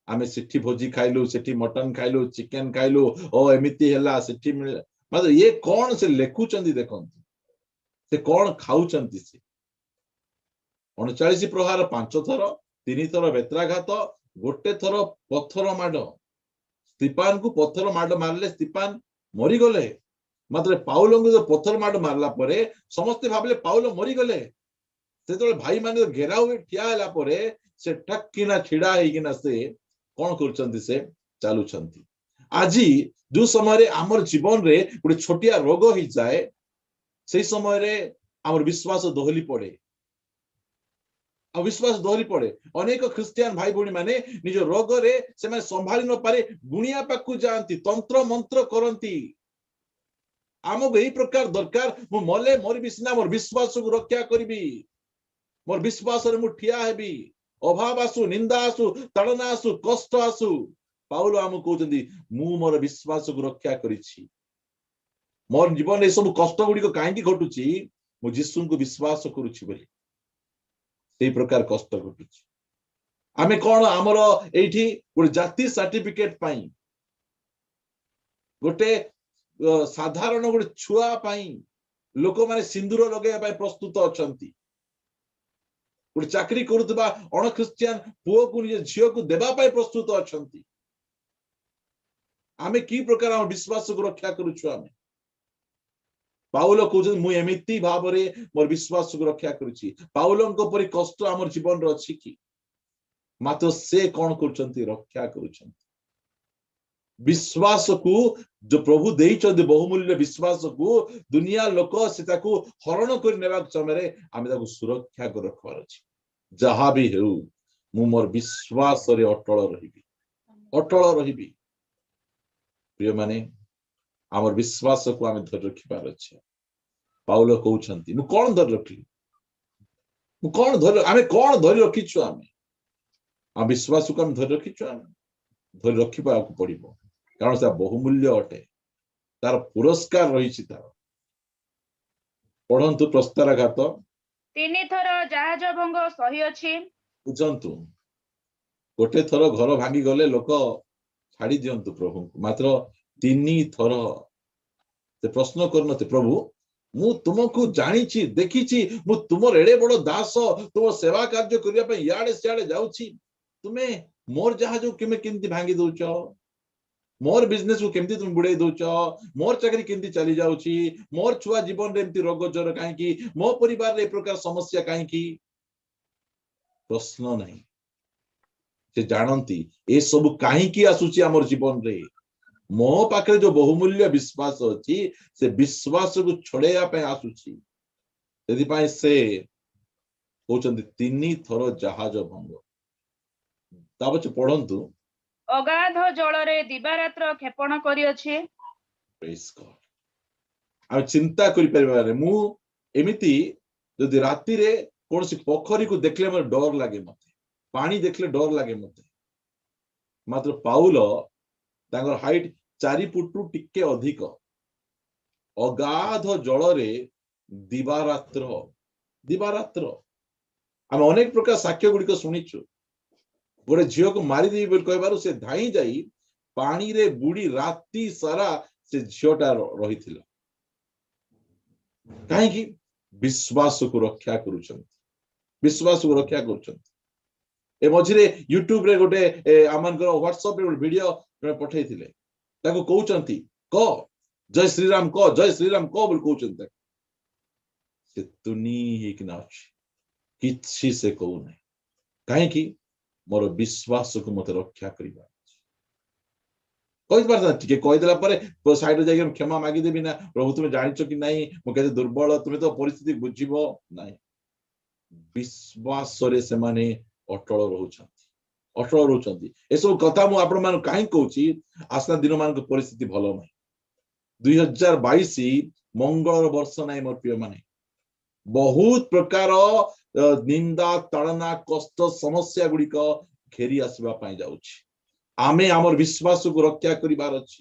आमे सिठी भोजी खाइलु सिठी मटन खाइलु चिकन खाइलु ओ एमिति हला सिठी मतलब ये कौन से लेखुचंती देखंतु से कौन खाउचंती से 39 प्रहार 5 थर 3 थर बेत्राघात गोटे थर पत्थर माड स्तिफान को पत्थर माड मारले स्तिफान मरी गले मात्र पाउल को जो पत्थर माड मारला परे समस्त भाबले पाउल मरी गले से तो भाई माने घेराव में ठिया हला परे से ठक्किना छिड़ा हेगिना से कौन करचंती से चालुचंती आजी जो समय रे हमर जीवन रे गोटे छोटिया रोग ही जाए से समय रे हमर विश्वास दोहली पड़े अविश्वास दोहरी पड़े अनेक ख्रिस्टियन भाई भौणी माने निज रोग रे से माने संभाली न पारे गुणिया पाकु जानती तंत्र मंत्र करंती आमको यही प्रकार दरकार मु मले मोर बिसना मोर विश्वास को रक्षा करिबी मोर विश्वास रे मु ठिया हेबी अभाव आसु निंदा आसु ताड़ना आसु कष्ट आसु पाउल आमको कहउछंती मु मोर विश्वास को रक्षा करिछि मोर जीवन ए सब कष्ट गुडी को काहेकि घटुछि मु यीशु को विश्वास करूछि बोली से प्रकार कष्ट घटुछि आमे कोन हमर एठी गोटे जाति सर्टिफिकेट पाई गोटे साधारण गोटे छुआ पाई लोक माने सिंदूर लगे पाई प्रस्तुत अछंती गोटे चाकरी करुवा अण ख्रिस्टियन पुओ को निज झियो को देबा पाई प्रस्तुत अछंती आमे की प्रकार हम विश्वास को रक्षा करूछु आमे पाउल कहउछन मु एमिति भाव रे मोर विश्वास को रक्षा करूछि पाउलनको परि कष्ट हमर जीवन रे अछि कि मात्र से कौन करछंती रक्षा करूछंती विश्वास को जो प्रभु देइछंती बहुमूल्य विश्वास को दुनिया लोक से ताकू हरण कर नेबा समय रे आमे ताकू सुरक्षा कर रखबार अछि जहा भी हेउ मु मोर विश्वास रे अटल रहिबी प्रिय माने हमर विश्वास को आमे धर रखिबार अछि पाउल कहउछंती मु कोन धर रखली मु कोन धर आमे कोन धर रखिछु आमे आ विश्वास को हम धर रखिछु आमे धर रखिबा को पड़िबो कारण से बहुमूल्य अटे तार पुरस्कार रहिछि तार पढंतु प्रस्तराघात 3 थर जहाज भंग सही अछि बुझंतु गोटे थर घर भांगी गले लोक छाड़ी दियंतु प्रभु मात्र 3 थर से प्रश्न करनते प्रभु मु तुमको जानिछि देखिछि मु तुमर एडे बड़ दास तुम सेवा कार्य करिया पे याडे सियाडे जाउछि तुमे मोर जहाज केमे केमती भांगी दउछो मोर बिजनेस को केमती तुम बुड़े दउछो मोर चाकरी केमती चली जाउछि मोर छुआ जीवन रे एमती रोग जर काहे की मो परिवार रे प्रकार समस्या काहे की प्रश्न नहीं से जानती ए सब काहे की आसुछि हमर जीवन रे मो पाखरे जो बहुमूल्य विश्वास अछि से विश्वास को छोड़ेया पे आसुछि यदि पाए से କହୁଛନ୍ତି 3 ଥର ଜାହାଜ ଭଙ୍ଗ। ତା ପଛେ ପଢନ୍ତୁ। ଅଗାଧ ଜଳରେ ଦିବାରାତ୍ର କ୍ଷେପଣ କରିଅଛି। Praise God। ଆମେ ଚିନ୍ତା କରିପାରିବାରେ ମୁଁ ଏମିତି ଯଦି ରାତିରେ କୌଣସି ପୋଖରୀକୁ ଦେଖିଲେ ମୋତେ ଡର ଲାଗେ, ମତେ ପାଣି ଦେଖିଲେ ଡର ଲାଗେ ମତେ। ମାତ୍ର ପାଉଲ ତାଙ୍କର ହାଇଟ୍ 4 ଫୁଟରୁ ଟିକେ ଅଧିକ, ଅଗାଧ ଜଳରେ ଦିବାରାତ୍ର ଆମେ ଅନେକ ପ୍ରକାର ସାକ୍ଷ୍ୟ ଗୁଡିକ ଶୁଣିଛୁ। ଗୋଟେ ଝିଅକୁ ମାରିଦେବି ବୋଲି କହିବାରୁ ସେ ଧାଇଁ ଯାଇ ପାଣିରେ ବୁଡି ରାତି ସାରା ସେ ଝିଅଟା ରହିଥିଲା। କାହିଁକି? ବିଶ୍ୱାସକୁ ରକ୍ଷା କରୁଛନ୍ତି। ଏ ମଝିରେ ୟୁଟ୍ୟୁବ ରେ ଗୋଟେ ଆମଙ୍କର ହ୍ୱାଟ୍ସଆପ ରେ ଗୋଟେ ଭିଡିଓ ପଠେଇଥିଲେ, ତାକୁ କହୁଛନ୍ତି କହ ଜୟ ଶ୍ରୀରାମ କହ, ଜୟ ଶ୍ରୀରାମ କହ ବୋଲି କହୁଛନ୍ତି। ସେ ତୁନି ହେଇକିନା ଅଛି, କିଛି ସେ କହୁନାହିଁ। କାହିଁକି? ମୋର ବିଶ୍ୱାସକୁ ମତେ ରକ୍ଷା କରିବା ଅଛି। କହିପାରତା ଟିକେ କହିଦେଲା ପରେ ସାଇଡରେ ଯାଇକି କ୍ଷମା ମାଗିଦେବି ନା, ପ୍ରଭୁ ତୁମେ ଜାଣିଛ କି ନାହିଁ ମୁଁ କେତେ ଦୁର୍ବଳ, ତୁମେ ତ ପରିସ୍ଥିତି ବୁଝିବ ନାହିଁ। ବିଶ୍ୱାସରେ ସେମାନେ ଅଟଳ ରହୁଛନ୍ତି। ଏସବୁ କଥା ମୁଁ ଆପଣ ମାନଙ୍କୁ କାହିଁକି କହୁଛି? ଆସନ୍ତା ଦିନ ମାନଙ୍କ ପରିସ୍ଥିତି ଭଲ ନାହିଁ। 2022 ମଙ୍ଗଳର ବର୍ଷ ନାହିଁ ମୋର ପ୍ରିୟ ମାନେ। ବହୁତ ପ୍ରକାର ନିନ୍ଦା, ତାଳନା, କଷ୍ଟ, ସମସ୍ୟା ଗୁଡିକ ଘେରି ଆସିବା ପାଇଁ ଯାଉଛି। ଆମେ ଆମର ବିଶ୍ୱାସକୁ ରକ୍ଷା କରିବାର ଅଛି।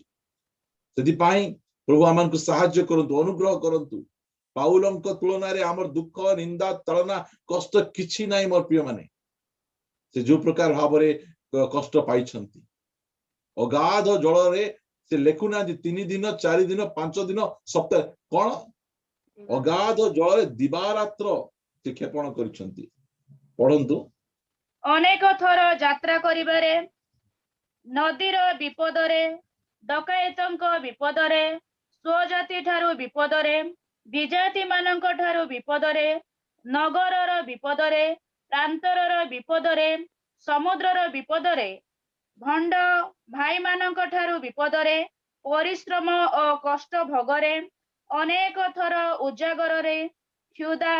ସେଥିପାଇଁ ପ୍ରଭୁ ଆମକୁ ସାହାଯ୍ୟ କରନ୍ତୁ, ଅନୁଗ୍ରହ କରନ୍ତୁ। ପାଉଲଙ୍କ ତୁଳନାରେ ଆମର ଦୁଃଖ, ନିନ୍ଦା, ତାଳନା, କଷ୍ଟ କିଛି ନାହିଁ ମୋର ପ୍ରିୟ ମାନେ। ସେ ଯୋଉ ପ୍ରକାର ଭାବରେ କଷ୍ଟ ପାଇଛନ୍ତି, ଅଗାଧ ଜଳରେ ସେ ଲେଖୁନାହାନ୍ତି 3 ଦିନ, 4 ଦିନ, 5 ଦିନ, ସପ୍ତାହ, କଣ ଅଗାଧ ଜଳରେ ଦିବାରାତ୍ର ସେ କ୍ଷେପଣ କରିଛନ୍ତି। ପଢନ୍ତୁ। ଅନେକ ଥର ଯାତ୍ରା କରିବାରେ, ନଦୀର ବିପଦରେ, ଡକାୟତଙ୍କ ବିପଦରେ, ସ୍ୱଜାତି ଠାରୁ ବିପଦରେ, ବିଜାତି ମାନଙ୍କ ଠାରୁ ବିପଦରେ, ନଗରର ବିପଦରେ, ପ୍ରାନ୍ତରର ବିପଦରେ, ସମୁଦ୍ରର ବିପଦରେ, ଭଣ୍ଡ ଭାଇମାନଙ୍କ ଠାରୁ ବିପଦରେ, ପରିଶ୍ରମ ଓ କଷ୍ଟ ଭୋଗରେ, ଅନେକ ଥର ଉଜାଗରରେ, କ୍ଷୁଧା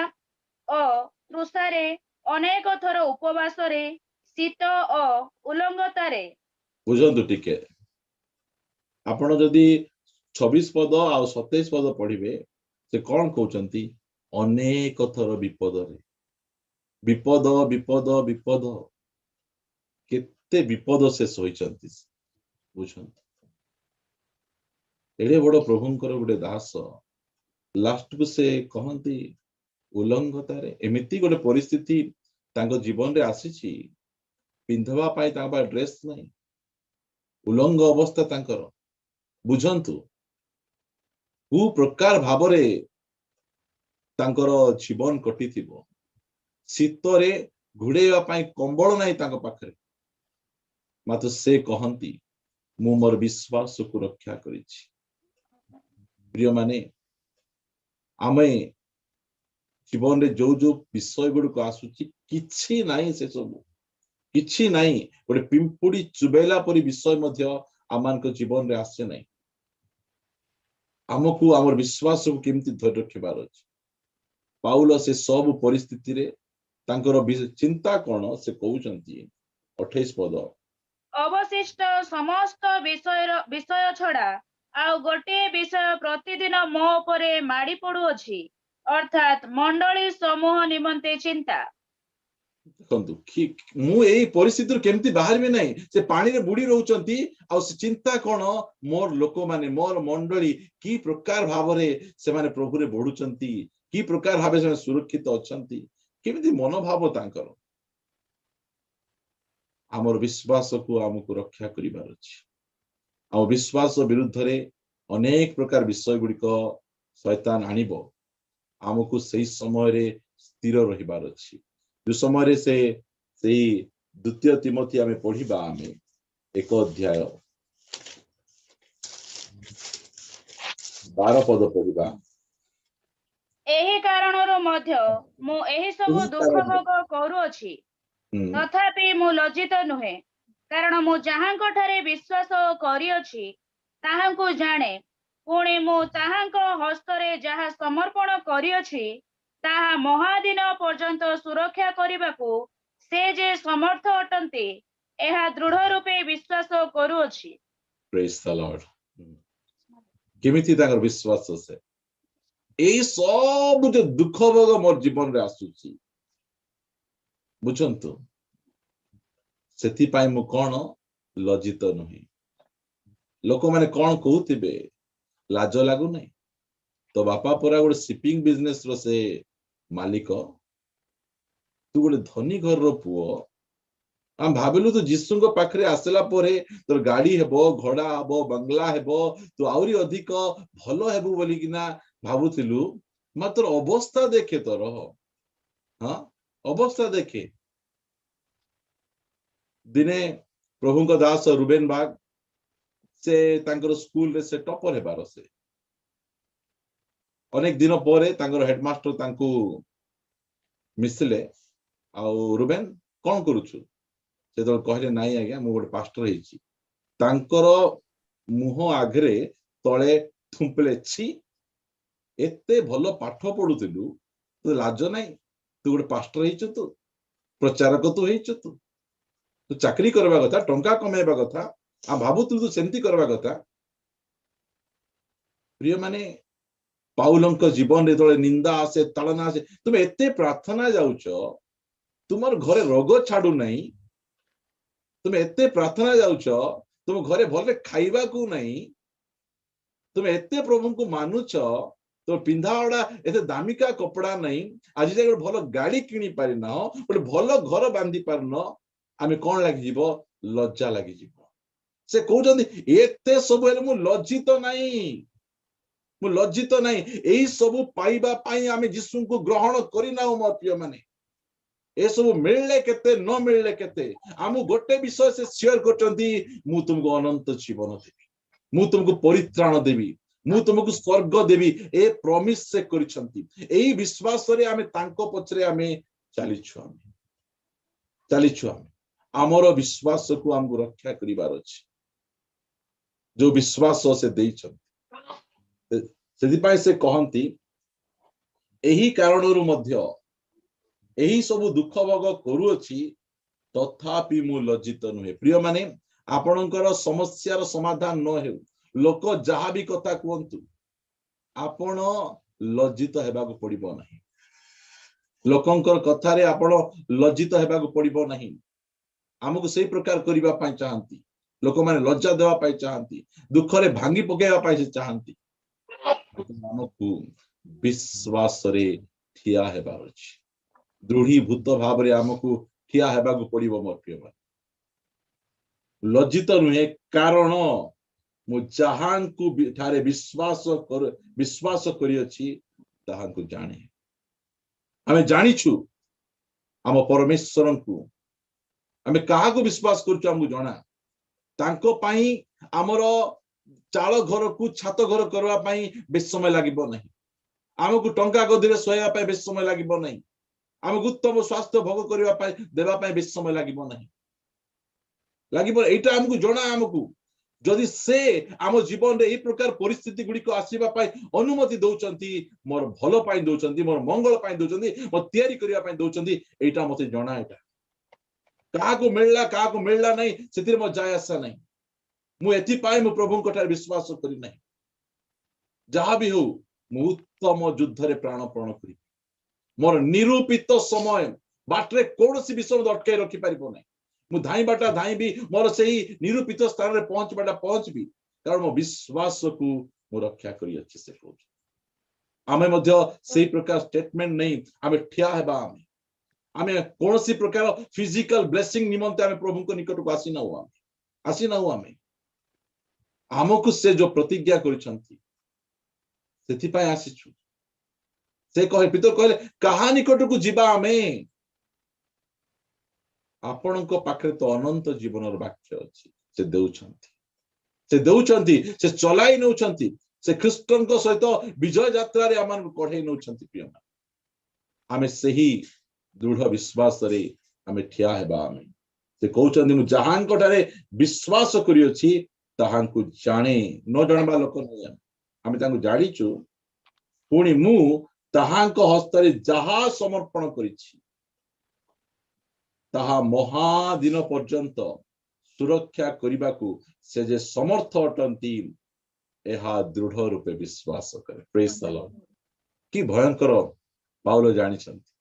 ଓ ତୃଷାରେ, ଅନେକ ଥର ଉପବାସରେ, ଶୀତ ଓ ଉଲଙ୍ଗତାରେ। ବୁଝନ୍ତୁ ଟିକେ, ଆପଣ ଯଦି 26 ପଦ ଆଉ 27 ପଦ ପଢିବେ, ସେ କଣ କହୁଛନ୍ତି? ଅନେକ ଥର ବିପଦରେ। ବିପଦ କେତେ ବିପଦ ସେ ସହିଛନ୍ତି। ବୁଝନ୍ତୁ, ଏଡେ ବଡ ପ୍ରଭୁଙ୍କର ଗୋଟେ ଦାସ, ଲାଷ୍ଟକୁ ସେ କହନ୍ତି ଉଲଙ୍ଗତାରେ। ଏମିତି ଗୋଟେ ପରିସ୍ଥିତି ତାଙ୍କ ଜୀବନରେ ଆସିଛି, ପିନ୍ଧିବା ପାଇଁ ତାଙ୍କ ପାଇଁ ଡ୍ରେସ ନାହିଁ, ଉଲଙ୍ଗ ଅବସ୍ଥା ତାଙ୍କର। ବୁଝନ୍ତୁ କୁ ପ୍ରକାର ଭାବରେ ତାଙ୍କର ଜୀବନ କଟିଥିବ। ଶୀତରେ ଘୋଡେଇବା ପାଇଁ କମ୍ବଳ ନାହିଁ ତାଙ୍କ ପାଖରେ, ମାତ୍ର ସେ କହନ୍ତି ମୁଁ ମୋର ବିଶ୍ୱାସକୁ ରକ୍ଷା କରିଛି। ପ୍ରିୟମାନେ, ଆମେ ଜୀବନରେ ଯୋଉ ବିଷୟ ଗୁଡିକ ଆସୁଛି, କିଛି ନାହିଁ, ସେ ସବୁ କିଛି ନାହିଁ। ଗୋଟେ ପିମ୍ପୁଡି ଚୁବେଇଲା ପରି ବିଷୟ ମଧ୍ୟ ଆମମାନଙ୍କ ଜୀବନରେ ଆସେ ନାହିଁ। ଆମକୁ ଆମର ବିଶ୍ୱାସକୁ କେମିତି ଧରି ରଖିବାର ଅଛି। ପାଉଲ ସେ ସବୁ ପରିସ୍ଥିତିରେ ତାଙ୍କର ଚିନ୍ତା କଣ ସେ କହୁଛନ୍ତି 28 ପଦ। ଅବଶିଷ୍ଟ ସମସ୍ତ ବିଷୟ ଛଡା ଆଉ ଗୋଟିଏ ବିଷୟ ପ୍ରତିଦିନ ମୋ ଉପରେ ମାଡି ପଡୁଅଛି, ଅର୍ଥାତ୍ ମଣ୍ଡଳୀ ସମୂହ ନିମନ୍ତେ ଚିନ୍ତା। ଦେଖନ୍ତୁ, ମୁଁ ଏଇ ପରିସ୍ଥିତିରୁ କେମିତି ବାହାରିବି ନାହିଁ। ସେ ପାଣିରେ ବୁଡି ରହୁଛନ୍ତି, ଆଉ ସେ ଚିନ୍ତା କଣ? ମୋର ଲୋକମାନେ, ମୋର ମଣ୍ଡଳୀ କି ପ୍ରକାର ଭାବରେ ସେମାନେ ପ୍ରଭୁରେ ବଢୁଛନ୍ତି, କି ପ୍ରକାର ଭାବେ ସେମାନେ ସୁରକ୍ଷିତ ଅଛନ୍ତି, କେମିତି ମନୋଭାବ ତାଙ୍କର। ଆମର ବିଶ୍ୱାସକୁ ଆମକୁ ରକ୍ଷା କରିବାର ଅଛି। ଆମ ବିଶ୍ୱାସ ବିରୁଦ୍ଧରେ ଅନେକ ପ୍ରକାର ବିଷୟ ଗୁଡିକ ଶୈତାନ ଆଣିବ। ଆମକୁ ସେଇ ସମୟରେ ସ୍ଥିର ରହିବାର ଅଛି। ଯୋଉ ସମୟରେ ସେଇ 2 ତିମୋଥୀ ଆମେ ପଢିବା, ଆମେ 1 ଅଧ୍ୟାୟ 12 ପଦ ପଢିବା। ଏହି କାରଣରୁ ମଧ୍ୟ ମୁଁ ଏହି ସବୁ ଦୁଃଖ ଭୋଗ କରୁଅଛି, ତଥାପି ମୁଁ ଲଜ୍ଜିତ ନୁହେଁ, କାରଣ ମୁଁ ଯାହାଙ୍କ ଠାରେ ବିଶ୍ୱାସ କରିଅଛି ତାହାଙ୍କୁ ଜାଣେ, ପୁଣି ମୁଁ ତାହାଙ୍କ ହସ୍ତରେ ଯାହା ସମର୍ପଣ କରିଅଛି ତାହା ମହାଦିନ ପର୍ଯ୍ୟନ୍ତ ସୁରକ୍ଷା କରିବାକୁ ସେ ଯେ ସମର୍ଥ ଅଟନ୍ତି ଏହା ଦୃଢ ରୂପେ ବିଶ୍ୱାସ କରୁଅଛି। Praise the Lord. କେମିତି ତାଙ୍କର ବିଶ୍ୱାସ ସେ ଏଇ ସବୁ ଯେ ଦୁଃଖ ଭୋଗ ମୋର ଜୀବନରେ ଆସୁଛି ବୁଝନ୍ତୁ ସେଥିପାଇଁ ମୁଁ କଣ ଲଜ୍ଜିତ ନୁହେଁ। ଲୋକମାନେ କଣ କହୁଥିବେ ଲାଜ ଲାଗୁନାହିଁ ତ ବାପା ପରା ଗୋଟେ ସିପିଂ ବିଜନେସ ର ସେ ମାଲିକ ତୁ ଗୋଟେ ଧନୀ ଘରର ପୁଅ ଆମେ ଭାବିଲୁ ତୁ ଯୀଶୁଙ୍କ ପାଖରେ ଆସିଲା ପରେ ତୋର ଗାଡି ହେବ ଘୋଡା ହେବ ବଙ୍ଗଲା ହେବ ତୁ ଆହୁରି ଅଧିକ ଭଲ ହେବୁ ବୋଲିକିନା ଭାବୁଥିଲୁ ମାତ୍ର ଅବସ୍ଥା ଦେଖେ ତୋର ହଁ ଅବସ୍ଥା ଦେଖେ। ଦିନେ ପ୍ରଭୁଙ୍କ ଦାସ ରୁବେନ ବାଗ ସେ ତାଙ୍କର ସ୍କୁଲରେ ସେ ଟପର ହେବାର ସେ ଅନେକ ଦିନ ପରେ ତାଙ୍କର ହେଡମାଷ୍ଟର ତାଙ୍କୁ ମିଶିଲେ ଆଉ ରୁବେନ କଣ କରୁଛୁ ସେତେବେଳେ କହିଲେ ନାଇଁ ଆଜ୍ଞା ମୁଁ ଗୋଟେ ପାଷ୍ଟର ହେଇଛି। ତାଙ୍କର ମୁହଁ ଆଗରେ ତଳେ ଥୁମ୍ପିଲେ ଛି ଏତେ ଭଲ ପାଠ ପଢୁଥିଲୁ ତୁ ଲାଜ ନାହିଁ ତୁ ଗୋଟେ ପାଷ୍ଟର ହେଇଛୁ ତୁ ପ୍ରଚାରକ ତୁ ହେଇଛୁ ତୁ ଚାକିରି କରିବା କଥା ଟଙ୍କା କମେଇବା କଥା ଆଉ ଭାବୁଥିଲୁ ତୁ ସେମିତି କରିବା କଥା। ପ୍ରିୟ ମାନେ ପାଉଲଙ୍କ ଜୀବନରେ ଯେତେବେଳେ ନିନ୍ଦା ଆସେ ତାଳନା ଆସେ ତୁମେ ଏତେ ପ୍ରାର୍ଥନା ଯାଉଛ ତୁମର ଘରେ ରୋଗ ଛାଡୁ ନାହିଁ ତୁମେ ଏତେ ପ୍ରାର୍ଥନା ଯାଉଛ ତୁମ ଘରେ ଭଲରେ ଖାଇବାକୁ ନାହିଁ ତୁମେ ଏତେ ପ୍ରଭୁଙ୍କୁ ମାନୁଛ ତୋ ପିନ୍ଧା ଓଢା ଏତେ ଦାମିକା କପଡା ନାହିଁ ଆଜି ଯାଏ ଗୋଟେ ଭଲ ଗାଡି କିଣି ପାରିନ ଗୋଟେ ଭଲ ଘର ବାନ୍ଧି ପାରିନ ଆମେ କଣ ଲାଗିଯିବ ଲଜ୍ଜା ଲାଗିଯିବ। ସେ କହୁଛନ୍ତି ଏତେ ସବୁ ହେଲେ ମୁଁ ଲଜ୍ଜିତ ନାହିଁ ଏଇ ସବୁ ପାଇବା ପାଇଁ ଆମେ ଯୀଶୁଙ୍କୁ ଗ୍ରହଣ କରିନାଉ ମୋ ପ୍ରିୟ ମାନେ ଏସବୁ ମିଳିଲେ କେତେ ନ ମିଳିଲେ କେତେ ଆମକୁ ଗୋଟେ ବିଷୟ ସେ ସେୟାର କରୁଛନ୍ତି ମୁଁ ତୁମକୁ ଅନନ୍ତ ଜୀବନ ଦେବି ମୁଁ ତୁମକୁ ପରିତ୍ରାଣ ଦେବି ମୁଁ ତୁମକୁ ସ୍ୱର୍ଗ ଦେବି ଏ ପ୍ରମିସ ସେ କରିଛନ୍ତି। ଏଇ ବିଶ୍ୱାସରେ ଆମେ ତାଙ୍କ ପଛରେ ଆମେ ଚାଲିଛୁ ଆମର ବିଶ୍ୱାସକୁ ଆମକୁ ରକ୍ଷା କରିବାର ଅଛି ଯୋଉ ବିଶ୍ୱାସ ସେ ଦେଇଛନ୍ତି ସେଥିପାଇଁ ସେ କହନ୍ତି ଏହି କାରଣରୁ ମଧ୍ୟ ଏହି ସବୁ ଦୁଃଖ ଭୋଗ କରୁଅଛି ତଥାପି ମୁଁ ଲଜ୍ଜିତ ନୁହେଁ। ପ୍ରିୟ ମାନେ ଆପଣଙ୍କର ସମସ୍ୟାର ସମାଧାନ ନ ହେଉ ଲୋକ ଯାହା ବି କଥା କୁହନ୍ତୁ ଆପଣ ଲଜ୍ଜିତ ହେବାକୁ ପଡିବ ନାହିଁ ଲୋକଙ୍କର କଥାରେ ଆପଣ ଲଜ୍ଜିତ ହେବାକୁ ପଡିବ ନାହିଁ। ଆମକୁ ସେଇ ପ୍ରକାର କରିବା ପାଇଁ ଚାହାନ୍ତି ଲୋକମାନେ ଲଜ୍ଜା ଦେବା ପାଇଁ ଚାହାନ୍ତି ଦୁଃଖରେ ଭାଙ୍ଗି ପକେଇବା ପାଇଁ ସେ ଚାହାନ୍ତି ଆମକୁ ବିଶ୍ୱାସରେ ଠିଆ ହେବାର ଅଛି ଦୃଢୀଭୂତ ଭାବରେ ଆମକୁ ଠିଆ ହେବାକୁ ପଡିବ ମୋ ପ୍ରିୟ ଭାଇ ଲଜ୍ଜିତ ନୁହେଁ କାରଣ ମୁଁ ଯାହାଙ୍କୁ ଠାରେ ବିଶ୍ୱାସ କରିଅଛି ତାହାଙ୍କୁ ଜାଣେ। ଆମେ ଜାଣିଛୁ ଆମ ପରମେଶ୍ୱରଙ୍କୁ ଆମେ କାହାକୁ ବିଶ୍ୱାସ କରୁଛୁ ଆମକୁ ଜଣା ତାଙ୍କ ପାଇଁ ଆମର ଚାଳ ଘରକୁ ଛାତ ଘର କରିବା ପାଇଁ ବେଶୀ ସମୟ ଲାଗିବ ନାହିଁ ଆମକୁ ଟଙ୍କା ଗଦିରେ ଶୋଇବା ପାଇଁ ବେଶୀ ସମୟ ଲାଗିବ ନାହିଁ ଆମକୁ ଉତ୍ତମ ସ୍ୱାସ୍ଥ୍ୟ ଭୋଗ କରିବା ପାଇଁ ଦେବା ପାଇଁ ବେଶୀ ସମୟ ଲାଗିବ ଏଇଟା ଆମକୁ ଜଣା ଆମକୁ ଯଦି ସେ ଆମ ଜୀବନରେ ଏଇ ପ୍ରକାର ପରିସ୍ଥିତି ଗୁଡିକ ଆସିବା ପାଇଁ ଅନୁମତି ଦଉଛନ୍ତି ମୋର ଭଲ ପାଇଁ ଦଉଛନ୍ତି ମୋର ମଙ୍ଗଳ ପାଇଁ ଦଉଛନ୍ତି ମୋର ତିଆରି କରିବା ପାଇଁ ଦଉଛନ୍ତି ଏଇଟା ମତେ ଜଣା ଏଇଟା କାହାକୁ ମିଳିଲା ନାହିଁ ସେଥିରେ ମୋ ଯାଏ ଆଶା ନାହିଁ ମୁଁ ଏଥିପାଇଁ ମୁଁ ପ୍ରଭୁଙ୍କ ଠାରେ ବିଶ୍ୱାସ କରିନାହିଁ ଯାହା ବି ହଉ ମୁଁ ଉତ୍ତମ ଯୁଦ୍ଧରେ ପ୍ରାଣପଣ କରିବି ମୋର ନିରୂପିତ ସମୟ ବାଟରେ କୌଣସି ବିଷୟ ଅଟକାଇ ରଖିପାରିବ ନାହିଁ ମୁଁ ଧାଇଁବାଟା ଧାଇଁବି ମୋର ସେଇ ନିରୂପିତ ସ୍ଥାନରେ ପହଞ୍ଚିବି କାରଣ ମୋ ବିଶ୍ୱାସକୁ ମୁଁ ରକ୍ଷା କରିଅଛି ସେ କହୁଛି ଆମେ ମଧ୍ୟ ସେଇ ପ୍ରକାର ଷ୍ଟେଟମେଣ୍ଟ ନେଇ ଆମେ ଠିଆ ହେବା ଆମେ କୌଣସି ପ୍ରକାର ଫିଜିକାଲ ବ୍ଲେସିଂ ନିମନ୍ତେ ଆମେ ପ୍ରଭୁଙ୍କ ନିକଟକୁ ଆସିନାହୁ ଆମେ ଆମକୁ ସେ ଯୋଉ ପ୍ରତିଜ୍ଞା କରିଛନ୍ତି ସେଥିପାଇଁ ଆସିଛୁ ସେ ପିତର କହିଲେ କାହା ନିକଟକୁ ଯିବା ଆମେ ଆପଣଙ୍କ ପାଖରେ ତ ଅନନ୍ତ ଜୀବନର ବାକ୍ୟ ଅଛି ସେ ଦେଉଛନ୍ତି ସେ ଚଲାଇ ନେଉଛନ୍ତି ସେ ଖ୍ରୀଷ୍ଟଙ୍କ ସହିତ ବିଜୟ ଯାତ୍ରାରେ ଆମମାନଙ୍କୁ କଢେଇ ନେଉଛନ୍ତି ପ୍ରିୟ ଆମେ ସେହି ଦୃଢ ବିଶ୍ୱାସରେ ଆମେ ଠିଆ ହେବା ସେ କହୁଛନ୍ତି ମୁଁ ଯାହାଙ୍କ ଠାରେ ବିଶ୍ୱାସ କରିଅଛି ତାହାଙ୍କୁ ଜାଣେ ନ ଜାଣିବା ଲୋକ ନାହିଁ ଆମେ ତାଙ୍କୁ ଜାଣିଛୁ ପୁଣି ମୁଁ ତାହାଙ୍କ ହସ୍ତରେ ଯାହା ସମର୍ପଣ କରିଛି ତାହା ମହାଦିନ ପର୍ଯ୍ୟନ୍ତ ସୁରକ୍ଷା କରିବାକୁ ସେ ଯେ ସମର୍ଥ ଅଟନ୍ତି ଏହା ଦୃଢ ରୂପେ ବିଶ୍ୱାସ କରେ। ପ୍ରେଜ୍ ଦ ଲର୍ଡ। କି ଭୟଙ୍କର ପାଉଲ ଜାଣିଛନ୍ତି।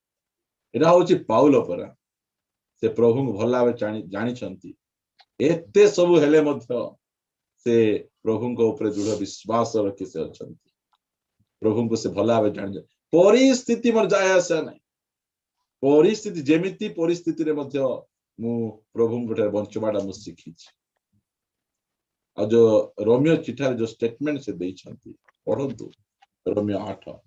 ଏଟା ହଉଛି ପାଉଲ ପରା। ସେ ପ୍ରଭୁଙ୍କୁ ଭଲ ଭାବେ ଜାଣିଛନ୍ତି। ଏତେ ସବୁ ହେଲେ ମଧ୍ୟ ସେ ପ୍ରଭୁଙ୍କ ଉପରେ ଦୃଢ ବିଶ୍ୱାସ ରଖି ସେ ଅଛନ୍ତି। ପ୍ରଭୁଙ୍କୁ ସେ ଭଲ ଭାବେ ଜାଣିଛନ୍ତି। ପରିସ୍ଥିତି ମୋର ଯାଏ ଆସେ ନାହିଁ। ପରିସ୍ଥିତି ଯେମିତି ପରିସ୍ଥିତିରେ ମଧ୍ୟ ମୁଁ ପ୍ରଭୁଙ୍କ ଠାରେ ବଞ୍ଚିବାଟା ମୁଁ ଶିଖିଛି। ଆଉ ଯୋଉ ରୋମିଓ ଚିଠାରେ ଯୋଉ ଷ୍ଟେଟମେଣ୍ଟ ସେ ଦେଇଛନ୍ତି ପଢନ୍ତୁ। ରୋମିଓ 8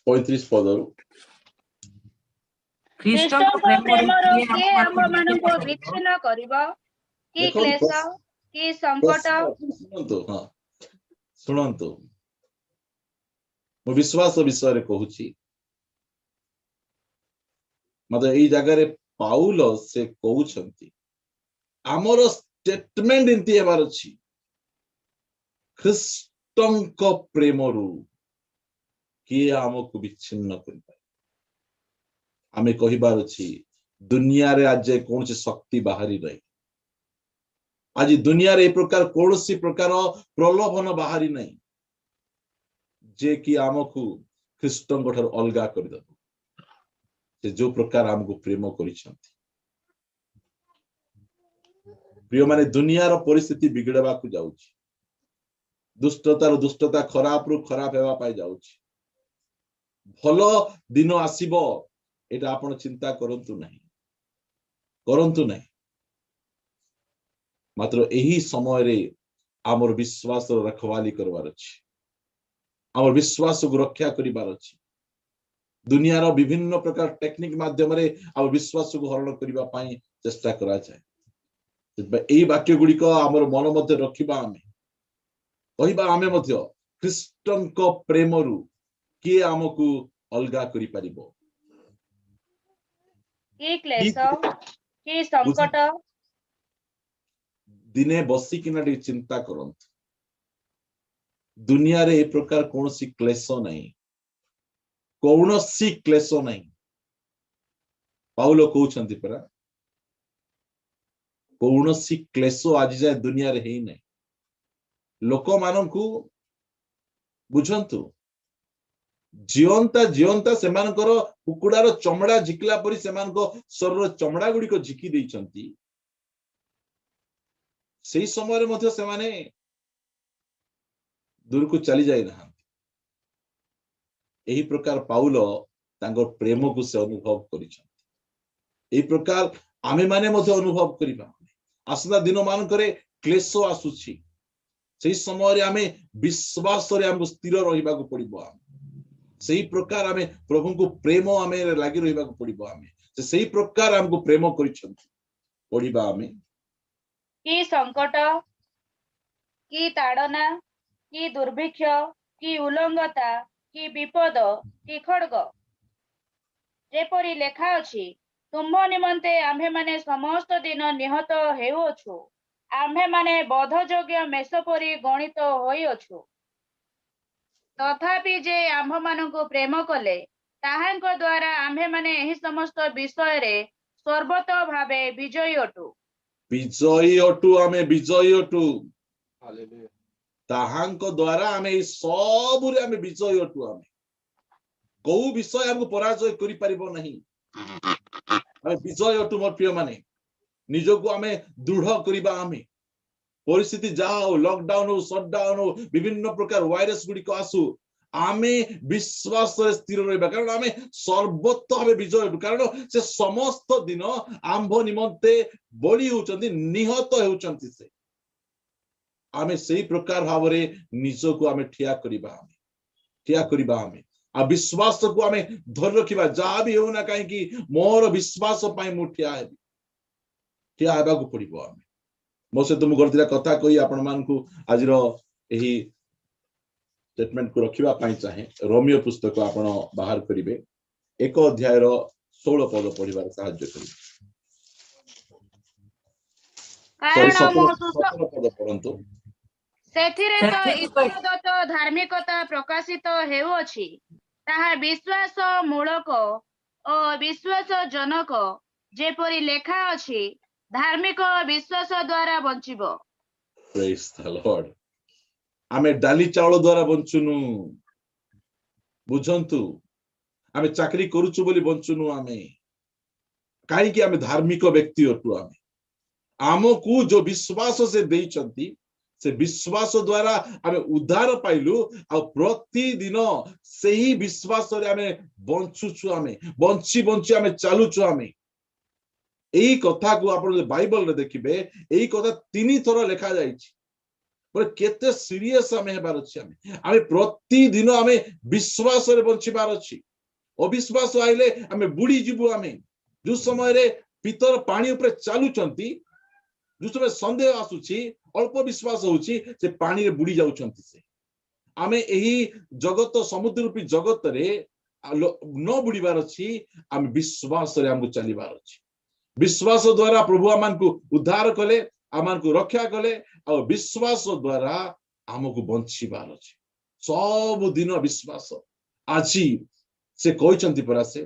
35 ପଦରୁ ଖ୍ରୀଷ୍ଟଙ୍କ ପ୍ରେମରୁ କିଏ ଆମ୍ଭମାନଙ୍କୁ ବିଚ୍ଛିନ୍ନ କରିବ? କି କ୍ଲେଶ, କି ସଂକଟ? ଶୁଣନ୍ତୁ ମୁଁ ବିଶ୍ୱାସ ବିଷୟରେ କହୁଛି। ମତେ ଏଇ ଜାଗାରେ ପାଉଲ ସେ କହୁଛନ୍ତି ଆମର ଷ୍ଟେଟମେଣ୍ଟ ଏମିତି ହେବାର ଅଛି। ଖ୍ରୀଷ୍ଟଙ୍କ ପ୍ରେମରୁ କିଏ ଆମକୁ ବିଚ୍ଛିନ୍ନ କରିପାରେ? ଆମେ କହିବାର ଅଛି ଦୁନିଆରେ ଆଜି କୌଣସି ଶକ୍ତି ବାହାରି ନାହିଁ। ଆଜି ଦୁନିଆରେ ଏ ପ୍ରକାର କୌଣସି ପ୍ରକାର ପ୍ରଲୋଭନ ବାହାରି ନାହିଁ ଯେ କି ଆମକୁ ଖ୍ରୀଷ୍ଟଙ୍କ ଠାରୁ ଅଲଗା କରିଦେବ। ସେ ଯୋଉ ପ୍ରକାର ଆମକୁ ପ୍ରେମ କରିଛନ୍ତି। ପ୍ରିୟମାନେ ଦୁନିଆର ପରିସ୍ଥିତି ବିଗିଡବାକୁ ଯାଉଛି। ଦୁଷ୍ଟତାର ଦୁଷ୍ଟତା ଖରାପରୁ ଖରାପ ହେବା ପାଇଁ ଯାଉଛି। ଭଲ ଦିନ ଆସିବ ଏଇଟା ଆପଣ ଚିନ୍ତା କରନ୍ତୁ ନାହିଁ। ମାତ୍ର ଏହି ସମୟରେ ଆମର ବିଶ୍ୱାସର ରଖବାଲି କରିବାର ଅଛି। ଆମର ବିଶ୍ୱାସକୁ ରକ୍ଷା କରିବାର ଅଛି। ଦୁନିଆର ବିଭିନ୍ନ ପ୍ରକାର ଟେକ୍ନିକ ମାଧ୍ୟମରେ ଆମ ବିଶ୍ୱାସକୁ ହରଣ କରିବା ପାଇଁ ଚେଷ୍ଟା କରାଯାଏ। ଏଇ ବାକ୍ୟ ଗୁଡିକ ଆମର ମନ ମଧ୍ୟ ରଖିବା। ଆମେ କହିବା ଆମେ ମଧ୍ୟ ଖ୍ରୀଷ୍ଟଙ୍କ ପ୍ରେମରୁ କିଏ ଆମକୁ ଅଲଗା କରିପାରିବ? କି କ୍ଲେଶ, କି ସଂକଟ? ଦିନେ ବସିକିନା ଟିକେ ଚିନ୍ତା କରନ୍ତୁ। ଦୁନିଆରେ ଏ ପ୍ରକାର କୌଣସି କ୍ଲେଶ ନାହିଁ। କୌଣସି କ୍ଲେଶ ନାହିଁ। ପାଉଲ କହୁଛନ୍ତି ପରା କୌଣସି କ୍ଲେଶ ଆଜି ଯାଏ ଦୁନିଆରେ ହେଇନାହିଁ। ଲୋକମାନଙ୍କୁ ବୁଝନ୍ତୁ ଜିଅନ୍ତା ସେମାନଙ୍କର କୁକୁଡାର ଚମଡା ଝିକିଲା ପରି ସେମାନଙ୍କ ଶରୀର ଚମଡା ଗୁଡିକ ଝିକି ଦେଇଛନ୍ତି। ସେଇ ସମୟରେ ମଧ୍ୟ ସେମାନେ ଦୂରକୁ ଚାଲି ଯାଇନାହାନ୍ତି। ଏହି ପ୍ରକାର ପାଉଲ ତାଙ୍କ ପ୍ରେମକୁ ସେ ଅନୁଭବ କରିଛନ୍ତି। ଏହି ପ୍ରକାର ଆମେ ମାନେ ମଧ୍ୟ ଅନୁଭବ କରିବା। ଆସନ୍ତା ଦିନ ମାନଙ୍କରେ କ୍ଲେଶ ଆସୁଛି। ସେଇ ସମୟରେ ଆମେ ବିଶ୍ୱାସରେ ଆମକୁ ସ୍ଥିର ରହିବାକୁ ପଡିବ। ସେଇ ପ୍ରକାର ଆମେ ପ୍ରଭୁଙ୍କୁ ପ୍ରେମ ଆମେ ଲାଗି ରହିବାକୁ ପଡିବ। ଆମେ ସେଇ ପ୍ରକାର ଆମକୁ ପ୍ରେମ କରିଛନ୍ତି। ପଢିବା ଆମେ କି ସଂକଟ, କି ତାଡନା, କି ଦୁର୍ଭିକ୍ଷ, କି ଉଲ୍ଲଂଘତା, କି ବିପଦ, କି ଖଡ୍ଗ। ଯେପରି ଲେଖା ଅଛି, ତୁମ୍ଭ ନିମନ୍ତେ ଆମ୍ଭେମାନେ ସମସ୍ତ ଦିନ ନିହତ ହେଉଅଛୁ। ଆମ୍ଭେମାନେ ବଧଯୋଗ୍ୟ ମେଷ ପରି ଗଣିତ ହୋଇଅଛୁ। ତଥାପି ଯେ ଆମ୍ଭମାନଙ୍କୁ ପ୍ରେମ କଲେ, ତାହାଙ୍କ ଦ୍ୱାରା ଆମ୍ଭେମାନେ ଏହି ସମସ୍ତ ବିଷୟରେ ସର୍ବତ ଭାବେ ବିଜୟୀ ଅଟୁ। ଆମେ ବିଜୟୀ ଅଟୁ। ତାହାଙ୍କ ଦ୍ୱାରା ଆମେ ଏଇ ସବୁରେ ଆମେ ବିଜୟୀ ଅଟୁ। ଆମେ କୋଉ ବିଷୟ ଆମକୁ ପରାଜୟ କରିପାରିବ ନାହିଁ। ଆମେ ବିଜୟ ଅଟୁ ମୋର ପ୍ରିୟ ମାନେ। ନିଜକୁ ଆମେ ଦୃଢ କରିବା। ଆମେ ପରିସ୍ଥିତି ଯାହା ହଉ, ଲକଡାଉନ ହଉ, ସଟଡାଉନ ହଉ, ବିଭିନ୍ନ ପ୍ରକାର ଭାଇରସ ଗୁଡିକ ଆସୁ, ଆମେ ବିଶ୍ୱାସରେ ସ୍ଥିର ରହିବା। କାରଣ ଆମେ ସର୍ବତ ଭାବେ ବିଜୟ ଅଟୁ। କାରଣ ସେ ସମସ୍ତ ଦିନ ଆମ୍ଭ ନିମନ୍ତେ ବଳି ହେଉଛନ୍ତି, ନିହତ ହେଉଛନ୍ତି। ସେ ଆମେ ସେଇ ପ୍ରକାର ଭାବରେ ନିଜକୁ ଆମେ ଠିଆ କରିବା। ଆମେ ଆଉ ବିଶ୍ୱାସକୁ ଆମେ ଧରି ରଖିବା। ଯାହା ବି ହେଉନା କାହିଁକି ମୋର ବିଶ୍ୱାସ ପାଇଁ ମୁଁ ଠିଆ ହେବାକୁ ପଡିବ। ଆମେ ମୋ ସହିତ ମୁଁ ଗୋଟେ କଥା କହି ଆପଣ ମାନଙ୍କୁ ଆଜିର ଏହି ଷ୍ଟେଟମେଣ୍ଟକୁ ରଖିବା ପାଇଁ ଚାହେଁ। ରୋମିଓ ପୁସ୍ତକ ଆପଣ ବାହାର କରିବେ 1 ଅଧ୍ୟାୟର 16 ପଦ ପଢିବାରେ ସାହାଯ୍ୟ କରିବେ। କାରଣ ମୁଁ 17 ପଦ ପଢନ୍ତୁ। ସେଥିରେ ତ ଈଶ୍ୱରଦତ୍ତ ଧାର୍ମିକତା ପ୍ରକାଶିତ ହେଉଅଛି, ତାହା ବିଶ୍ୱାସ ମୂଳକ ଓ ବିଶ୍ୱାସ ଜନକ, ଯେପରି ଲେଖା ଅଛି, ଧାର୍ମିକ ବିଶ୍ୱାସ ଦ୍ୱାରା ବଞ୍ଚିବ। Praise the Lord. ଆମେ ଡାଲି ଚାଉଳ ଦ୍ୱାରା ବଞ୍ଚୁନୁ, ବୁଝନ୍ତୁ। ଆମେ ଚାକିରି କରୁଛୁ ବୋଲି ବଞ୍ଚୁନୁ। ଆମେ କାହିଁକି? ଆମେ ଧାର୍ମିକ ବ୍ୟକ୍ତି ଅଟୁ। ଆମକୁ ଯୋଉ ବିଶ୍ୱାସ ସେ ଦେଇଛନ୍ତି, ସେ ବିଶ୍ୱାସ ଦ୍ୱାରା ଆମେ ଉଦ୍ଧାର ପାଇଲୁ, ଆଉ ପ୍ରତିଦିନ ସେହି ବିଶ୍ୱାସରେ ଆମେ ବଞ୍ଚୁଛୁ। ଆମେ ବଞ୍ଚି ବଞ୍ଚି ଆମେ ଚାଲୁଛୁ। ଆମେ ଏଇ କଥାକୁ ଆପଣ ବାଇବଲରେ ଦେଖିବେ, ଏଇ କଥା 3 ଥର ଲେଖା ଯାଇଛି। କେତେ ସିରିୟସ୍ ଆମେ ହେବାର ଅଛି। ଆମେ ପ୍ରତିଦିନ ଆମେ ବିଶ୍ୱାସରେ ବଞ୍ଚିବାର ଅଛି। ଅବିଶ୍ୱାସ ଆଇଲେ ଆମେ ବୁଡି ଯିବୁ। ଆମେ ଯୋଉ ସମୟରେ ପିତର ପାଣି ଉପରେ ଚାଲୁଛନ୍ତି, ଯୋଉ ସମୟରେ ସନ୍ଦେହ ଆସୁଛି, ଅଳ୍ପ ବିଶ୍ୱାସ ହଉଛି, ସେ ପାଣିରେ ବୁଡି ଯାଉଛନ୍ତି। ସେ ଆମେ ଏହି ଜଗତ, ସମୁଦ୍ର ରୂପୀ ଜଗତରେ ନ ବୁଡିବାର ଅଛି। ଆମେ ବିଶ୍ୱାସରେ ଆମକୁ ଚାଲିବାର ଅଛି। ବିଶ୍ୱାସ ଦ୍ୱାରା ପ୍ରଭୁ ଆମକୁ ଉଦ୍ଧାର କଲେ, ଆମକୁ ରକ୍ଷା କଲେ, ଆଉ ବିଶ୍ୱାସ ଦ୍ୱାରା ଆମକୁ ବଞ୍ଚିବାର ଅଛି। ସବୁଦିନ ବିଶ୍ୱାସ। ଆଜି ସେ କହିଛନ୍ତି ପରା, ସେ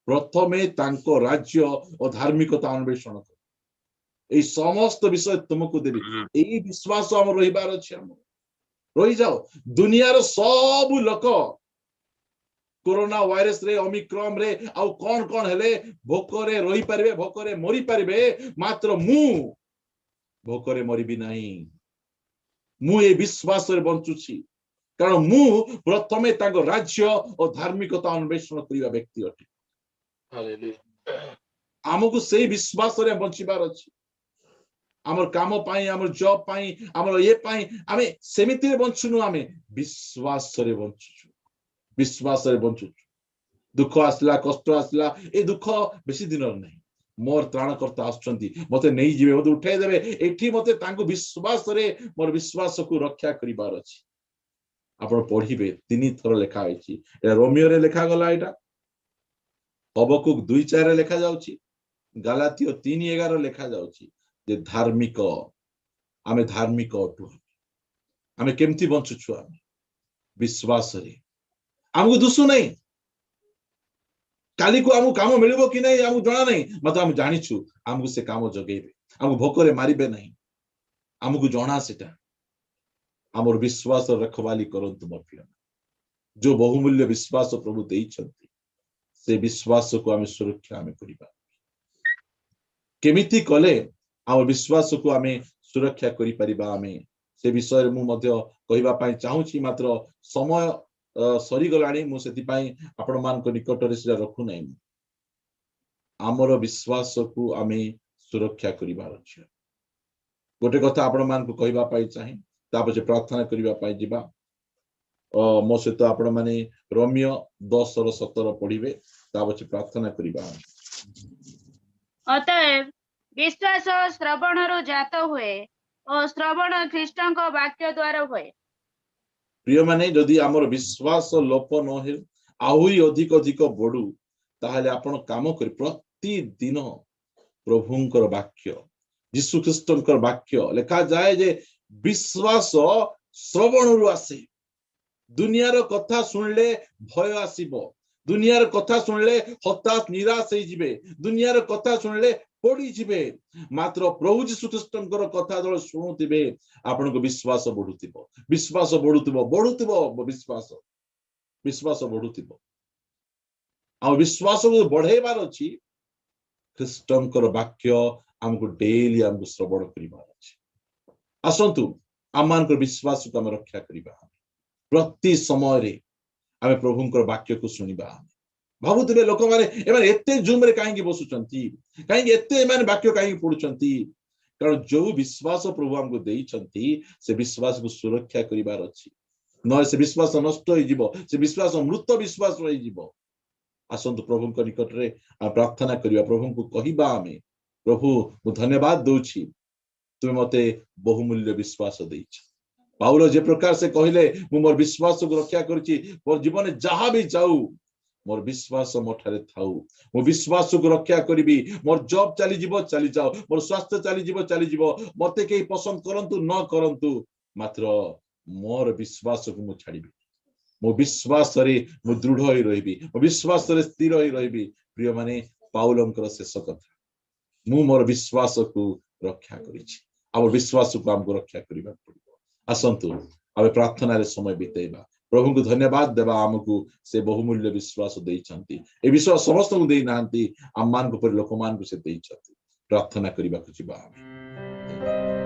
ପ୍ରଥମେ ତାଙ୍କ ରାଜ୍ୟ ଓ ଧାର୍ମିକତା ଅନ୍ୱେଷଣ କର, এই সমস্ত বিষয় তোমাকে দেবি। এই বিশ্বাস আমার রহিবার আছে। আমার রহিযাও। দুনিয়ার সবু লোক कोरोना वायरस रे, ओमिक्रॉन रे, आउ कौन कौन हेले भोकरे रही पारिबे, भोकरे मरी पारिबे, मात्र मु भोकरे मरिबी नहीं। मु ए विश्वास रे बंचुछि, कारण मु प्रथमे ताको राज्य और धार्मिकता अन्वेषण करिबा व्यक्ति अटे। हालेलुया। हमकु सेही विश्वास रे बंचिबार अछि। आमर काम पाई, आमर जॉब पाई, आमर ये पाई आमे सेमिति रे बंचुनु। आमे विश्वास रे बंचुछु। विश्वास रे बंचुछु। दुख आसला, कष्ट आसला, ए दुख बेसी दिन नहीं। मोर त्राणकर्ता आछंती, मते नहीं जिवे, मते उठाई देबे। एठी मते तांको विश्वास रे मोर विश्वास को रक्षा करिबार अछि। आपण पढिबे 3 थर लेखा आइछि। ए रोमियो रे लेखा गला, एटा हबकुक 2:4 रे लेखा जाउछि, गलातियो 3:11 लेखा जाउछि जे धार्मिक, आमे धार्मिक अटु। आमे केमति बंचुछु? आमे विश्वास रे। हमको दुसु नहीं, काली को हमको काम मिलिबो कि नहीं हमको जाना नहीं, मतलब हम जानिछु हमको से काम जगेबे, हमको भोकरे मारिबे नहीं, हमको जाना सेटा। हमर विश्वास रखवाली करंतु मोर प्रिय। जो बहुमूल्य विश्वास प्रभु देइछंती, से विश्वास को हमें सुरक्षा हमें करिबा। केमिति कले हमर विश्वास को हमें सुरक्षा करि परिबा, हमें से विषय मु मध्य कहिबा पई चाहूची, मात्र समय सरीगलाणी। मुझे आपण मान निकट रखु ना। आमर विश्वास को आम सुरक्षा करिबार अछि। गोटे कथा आपण मान को कहिबा पाई चाहे, तापछे प्रार्थना करिबा पाई जिबा। मो सहित आपण माने रोमियो 10:17 पढ़िबे, तापछे प्रार्थना करिबा। अतएव विश्वास श्रवणरु जात हुए और श्रवण ख्रीष्टଙ୍କ वाक्य द्वारा हुए। प्रिय माने जदि आमर विश्वास लोप न हे, आहुरी अधिक अधिक बढ़ू, ताहले आपण काम कर प्रतिदिन प्रभुंकर वाक्य, यीशु ख्रीष्टंकर वाक्य लेखा जाए जे विश्वास श्रवणरु आसे। दुनियार कथा सुनले भय आसीबो, दुनियार कथा सुनले हताश निराश हो जिवे, दुनियार कथा सुनले पड़ी जिवे। मात्र प्रभु यीशु ख्रीष्टंकर कथा जब शुणुथिबे, आपनको विश्वास बढ़ुथिबो, विश्वास बढ़ुथिबो, बढ़ुथिबो विश्वास, विश्वास बढ़ुथिबो। आ विश्वास को बढ़ेबार अछि। ख्रीष्टंकर वाक्य हमको डेली हमको श्रवण करिबार अछि। आसंतु आमानकर विश्वास को हम रक्षा करिबा। प्रति समय रे आमे प्रभुंकर वाक्य को सुनिबा। भाबुथिबे लोक माने एमाने एते जूम रे काहेकि बसुचंती, काहेकि एते एमाने वाक्य काहेकि पढुचंती? कारण जो विश्वास प्रभु हमको देइचंती, से विश्वास को सुरक्षा करिबार अछि। न से विश्वास नष्ट हो जिवो, से विश्वास मृत विश्वास रहि जिवो। आसंतु प्रभुंक निकट रे प्रार्थना करिबा, प्रभु को कहिबा आमे, प्रभु मु धन्यवाद दउछि, तुमे मते बहुमूल्य विश्वास देइछ। पाउलो जे प्रकार से कहले, मु मोर विश्वास को रक्षा करछि, मोर जीवन जहां भी जाऊ मोर विश्वास मोठारे थाऊ मो विश्वास को रक्षा करी मोर जॉब चली जाओ मोर स्वास्थ्य चली जीवो मते के पसंद करंतु न करंतु मात्र मोर विश्वास को मु छाड़ी मो विश्वास रे मु दृढ़ होई रहिबी मो विश्वास रे स्थिर होई रहिबी प्रिय माने पाउलंकर शेष कथा मु मोर विश्वास को रक्षा करिछि आ विश्वास को हमको रक्षा करबा पड़िबो आसंतु आबे प्रार्थना रे समय बितेबा प्रभु को धन्यवाद देवा आमको से बहुमूल्य विश्वास देइछंती ए विश्वास समस्त को देई नांती आम मान को पर लोक मान को से देइछंती प्रार्थना करबा को जिबा